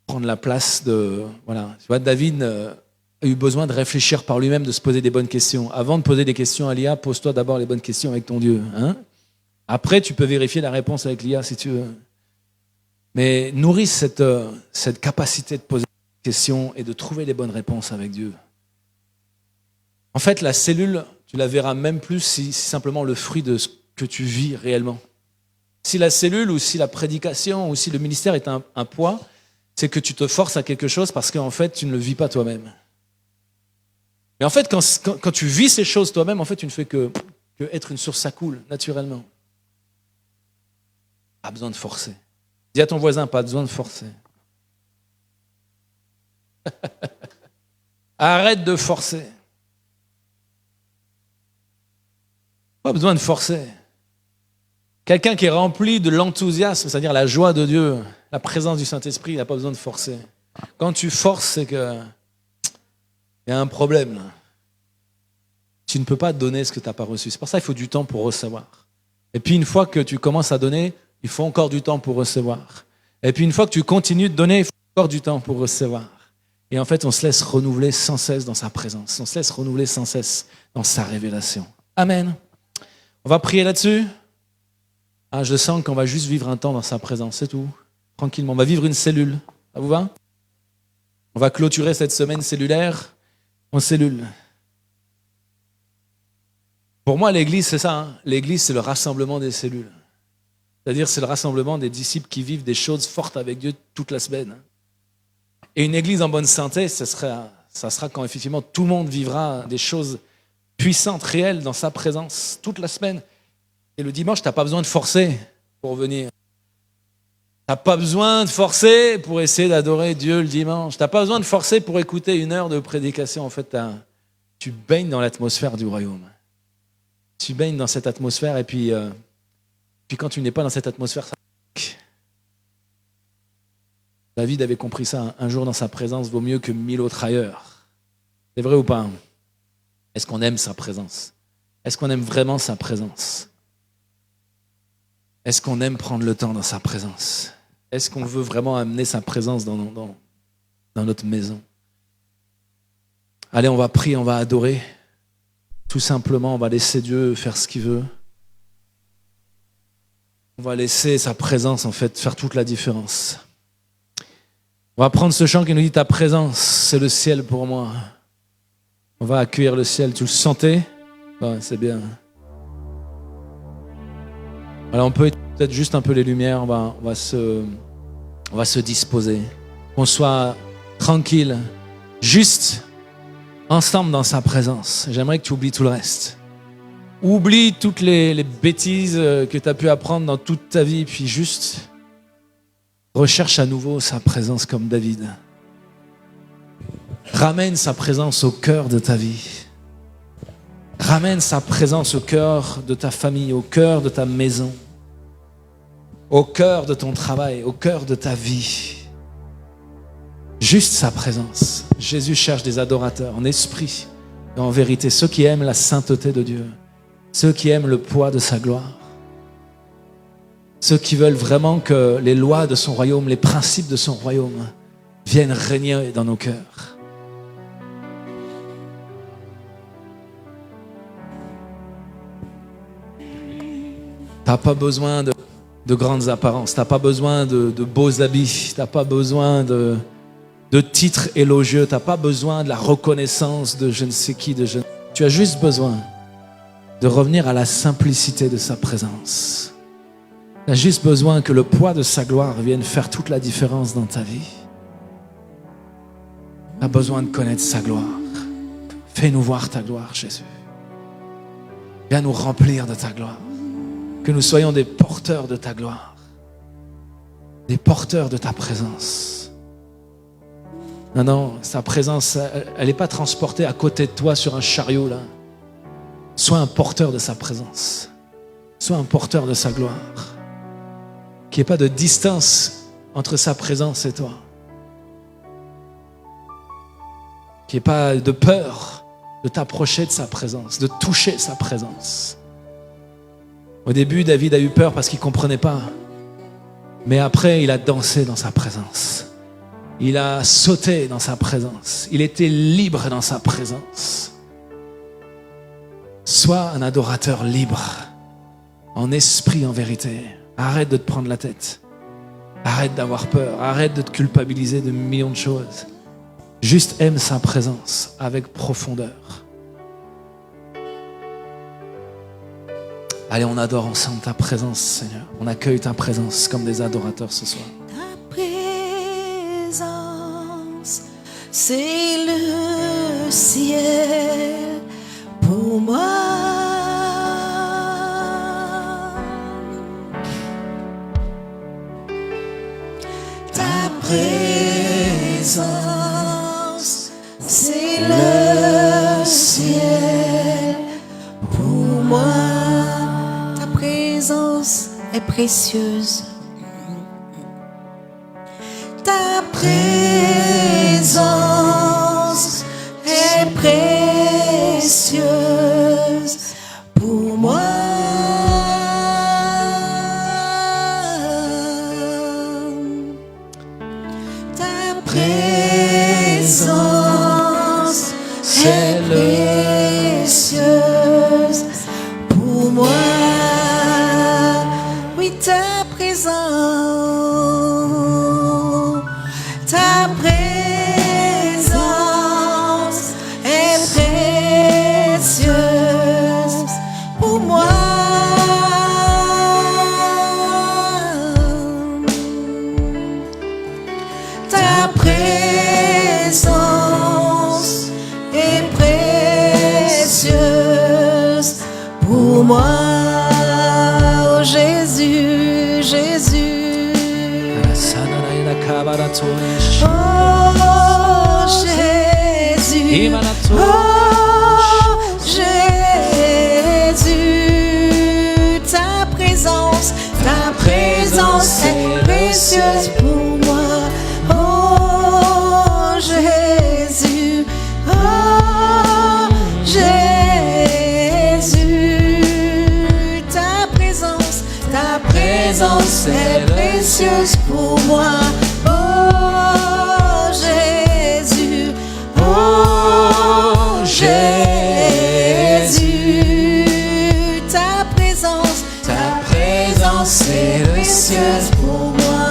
Prendre la place de... Voilà. Tu vois, David a eu besoin de réfléchir par lui-même, de se poser des bonnes questions. Avant de poser des questions à l'IA, pose-toi d'abord les bonnes questions avec ton Dieu. Hein? Après, tu peux vérifier la réponse avec l'IA si tu veux. Mais nourris cette capacité de poser des questions et de trouver les bonnes réponses avec Dieu. En fait, la cellule, tu la verras même plus si c'est simplement le fruit de ce que tu vis réellement. Si la cellule ou si la prédication ou si le ministère est un poids, c'est que tu te forces à quelque chose parce qu'en fait, tu ne le vis pas toi-même. Mais en fait, quand tu vis ces choses toi-même, en fait, tu ne fais que être une source, ça coule naturellement. Pas besoin de forcer. Dis à ton voisin, pas besoin de forcer. Arrête de forcer. Pas besoin de forcer. Quelqu'un qui est rempli de l'enthousiasme, c'est-à-dire la joie de Dieu, la présence du Saint-Esprit, il n'a pas besoin de forcer. Quand tu forces, c'est que il y a un problème là. Tu ne peux pas donner ce que tu n'as pas reçu. C'est pour ça qu'il faut du temps pour recevoir. Et puis une fois que tu commences à donner, il faut encore du temps pour recevoir. Et puis une fois que tu continues de donner, il faut encore du temps pour recevoir. Et en fait, on se laisse renouveler sans cesse dans sa présence. On se laisse renouveler sans cesse dans sa révélation. Amen. On va prier là-dessus. Je sens qu'on va juste vivre un temps dans sa présence, c'est tout. Tranquillement, on va vivre une cellule. Ça vous va? On va clôturer cette semaine cellulaire en cellule. Pour moi, l'église, c'est ça. L'église, c'est le rassemblement des cellules. C'est-à-dire, c'est le rassemblement des disciples qui vivent des choses fortes avec Dieu toute la semaine. Et une église en bonne santé, ça sera quand effectivement tout le monde vivra des choses puissantes, réelles dans sa présence toute la semaine. Et le dimanche, tu n'as pas besoin de forcer pour venir. Tu n'as pas besoin de forcer pour essayer d'adorer Dieu le dimanche. Tu n'as pas besoin de forcer pour écouter 1 heure de prédication. En fait, tu baignes dans l'atmosphère du royaume. Tu baignes dans cette atmosphère et puis quand tu n'es pas dans cette atmosphère, ça... David avait compris ça. Un jour dans sa présence vaut mieux que 1000 autres ailleurs. C'est vrai ou pas? Est-ce qu'on aime sa présence? Est-ce qu'on aime vraiment sa présence? Est-ce qu'on aime prendre le temps dans sa présence? Est-ce qu'on veut vraiment amener sa présence dans notre maison? Allez, on va prier, on va adorer. Tout simplement, on va laisser Dieu faire ce qu'il veut. On va laisser sa présence, en fait, faire toute la différence. On va prendre ce chant qui nous dit « Ta présence, c'est le ciel pour moi ». On va accueillir le ciel. Tu le sentais? Ouais, c'est bien. Alors on peut peut-être juste un peu les lumières, on va se disposer, qu'on soit tranquille, juste ensemble dans sa présence. J'aimerais que tu oublies tout le reste. Oublie toutes les bêtises que tu as pu apprendre dans toute ta vie, puis juste recherche à nouveau sa présence comme David. Ramène sa présence au cœur de ta vie. Ramène sa présence au cœur de ta famille, au cœur de ta maison, au cœur de ton travail, au cœur de ta vie. Juste sa présence. Jésus cherche des adorateurs en esprit et en vérité, ceux qui aiment la sainteté de Dieu, ceux qui aiment le poids de sa gloire, ceux qui veulent vraiment que les lois de son royaume, les principes de son royaume viennent régner dans nos cœurs. T'as pas besoin de grandes apparences, t'as pas besoin de beaux habits, t'as pas besoin de titres élogieux, t'as pas besoin de la reconnaissance de je ne sais qui, Tu as juste besoin de revenir à la simplicité de sa présence. Tu as juste besoin que le poids de sa gloire vienne faire toute la différence dans ta vie. Tu as besoin de connaître sa gloire. Fais-nous voir ta gloire, Jésus. Viens nous remplir de ta gloire. Que nous soyons des porteurs de ta gloire, des porteurs de ta présence. Non, sa présence, elle n'est pas transportée à côté de toi sur un chariot là. Sois un porteur de sa présence. Sois un porteur de sa gloire. Qu'il n'y ait pas de distance entre sa présence et toi. Qu'il n'y ait pas de peur de t'approcher de sa présence, de toucher sa présence. Au début, David a eu peur parce qu'il ne comprenait pas. Mais après, il a dansé dans sa présence. Il a sauté dans sa présence. Il était libre dans sa présence. Sois un adorateur libre, en esprit, en vérité. Arrête de te prendre la tête. Arrête d'avoir peur. Arrête de te culpabiliser de millions de choses. Juste aime sa présence avec profondeur. Allez, on adore ensemble ta présence, Seigneur. On accueille ta présence comme des adorateurs ce soir. Ta présence, c'est le ciel pour moi. Ta présence, c'est le ciel pour moi. Ta présence est précieuse. Ta présence est précieuse pour moi. Ta présence est précieuse pour moi. Oui, ta présence. Ta présence est précieuse pour moi. Ta présence est précieuse pour moi. Oh Jésus, Jésus. Oh Jésus, oh Jésus, ta présence est précieuse pour moi. Oh Jésus, oh Jésus, ta présence est précieuse pour moi. Oh Jésus, oh Jésus, ta présence est précieuse pour moi.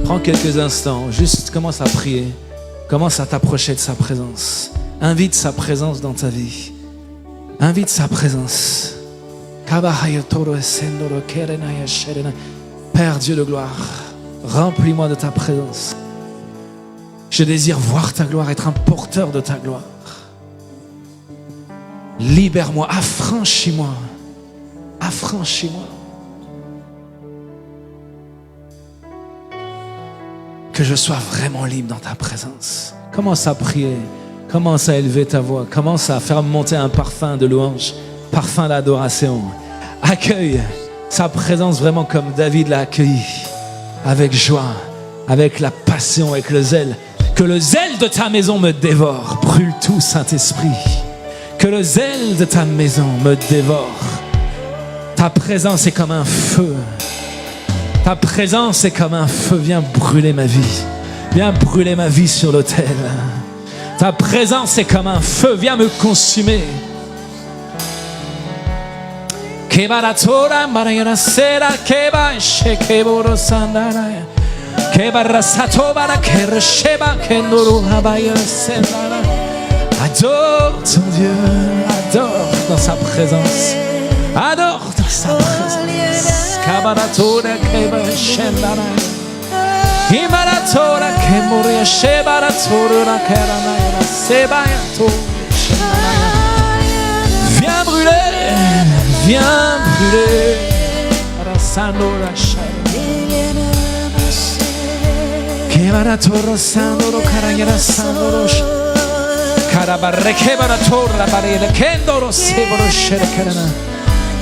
Prends quelques instants, juste commence à prier. Commence à t'approcher de sa présence. Invite sa présence dans ta vie. Invite sa présence. Père Dieu de gloire, remplis-moi de ta présence. Je désire voir ta gloire, être un porteur de ta gloire. Libère-moi, affranchis-moi. Affranchis-moi. Que je sois vraiment libre dans ta présence. Commence à prier, commence à élever ta voix, commence à faire monter un parfum de louange, parfum d'adoration. Accueille sa présence vraiment comme David l'a accueilli, avec joie, avec la passion, avec le zèle. Que le zèle de ta maison me dévore. Brûle tout, Saint-Esprit. Que le zèle de ta maison me dévore. Ta présence est comme un feu. Ta présence est comme un feu. Viens brûler ma vie. Viens brûler ma vie sur l'autel. Ta présence est comme un feu. Viens me consumer. Adore ton Dieu, adore dans sa présence, adore dans sa présence. Viens brûler, viens brûler.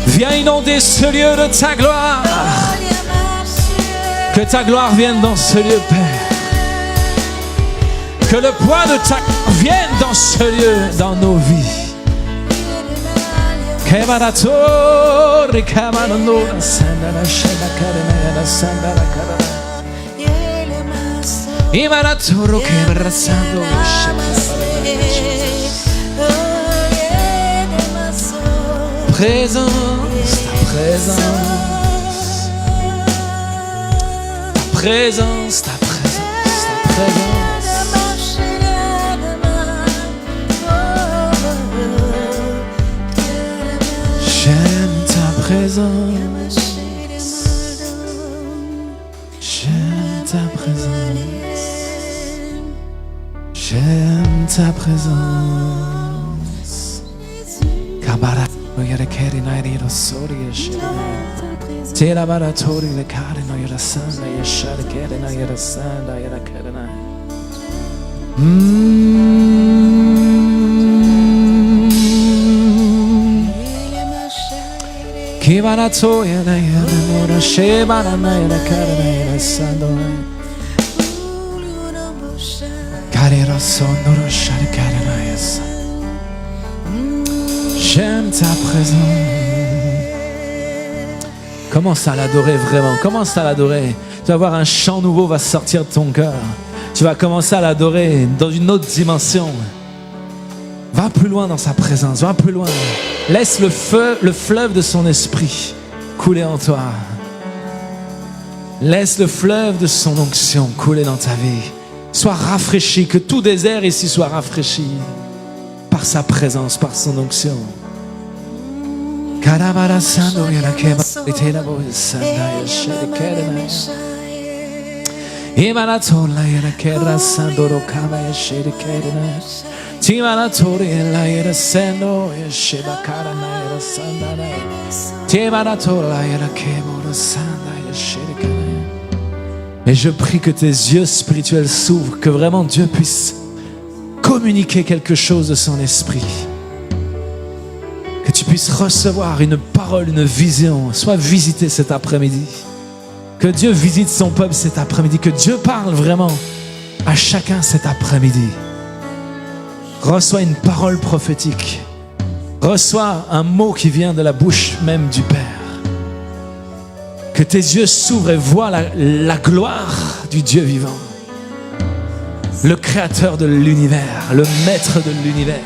Viens inonder ce lieu de ta gloire. Que ta gloire vienne dans ce lieu, Père. Que le poids de ta gloire vienne dans ce lieu, dans nos vies. Présence, ta présence, ta présence, ta présence, ta présence. présence. J'aime ta présence. J'aime ta présence. Kabara yara keri na ira sori yashira. Tela bara tori le kare na yara sanda yashara keri na yara sanda yara keri na. Kibara toya na yara mora shebara na yara keri na yara sanda. Karira sonoro shara keri na yara sanda. J'aime ta présence. Commence à l'adorer vraiment. Commence à l'adorer. Tu vas voir un chant nouveau va sortir de ton cœur. Tu vas commencer à l'adorer dans une autre dimension. Va plus loin dans sa présence. Va plus loin. Laisse le fleuve de son esprit couler en toi. Laisse le fleuve de son onction couler dans ta vie. Sois rafraîchi. Que tout désert ici soit rafraîchi par sa présence, par son onction. Karabara sando yara keba itela bo sanda yashede kerena. Imana tola yara kera sando ro kaba yashede kerena. Timana tori la yara sando yasheba karana yara sanda na. Timana tola yara kebo ro sanda yashede kerena. Et je prie que tes yeux spirituels s'ouvrent, que vraiment Dieu puisse communiquer quelque chose de son esprit. Que tu puisses recevoir une parole, une vision. Sois visité cet après-midi. Que Dieu visite son peuple cet après-midi. Que Dieu parle vraiment à chacun cet après-midi. Reçois une parole prophétique. Reçois un mot qui vient de la bouche même du Père. Que tes yeux s'ouvrent et voient la gloire du Dieu vivant. Le créateur de l'univers, le maître de l'univers.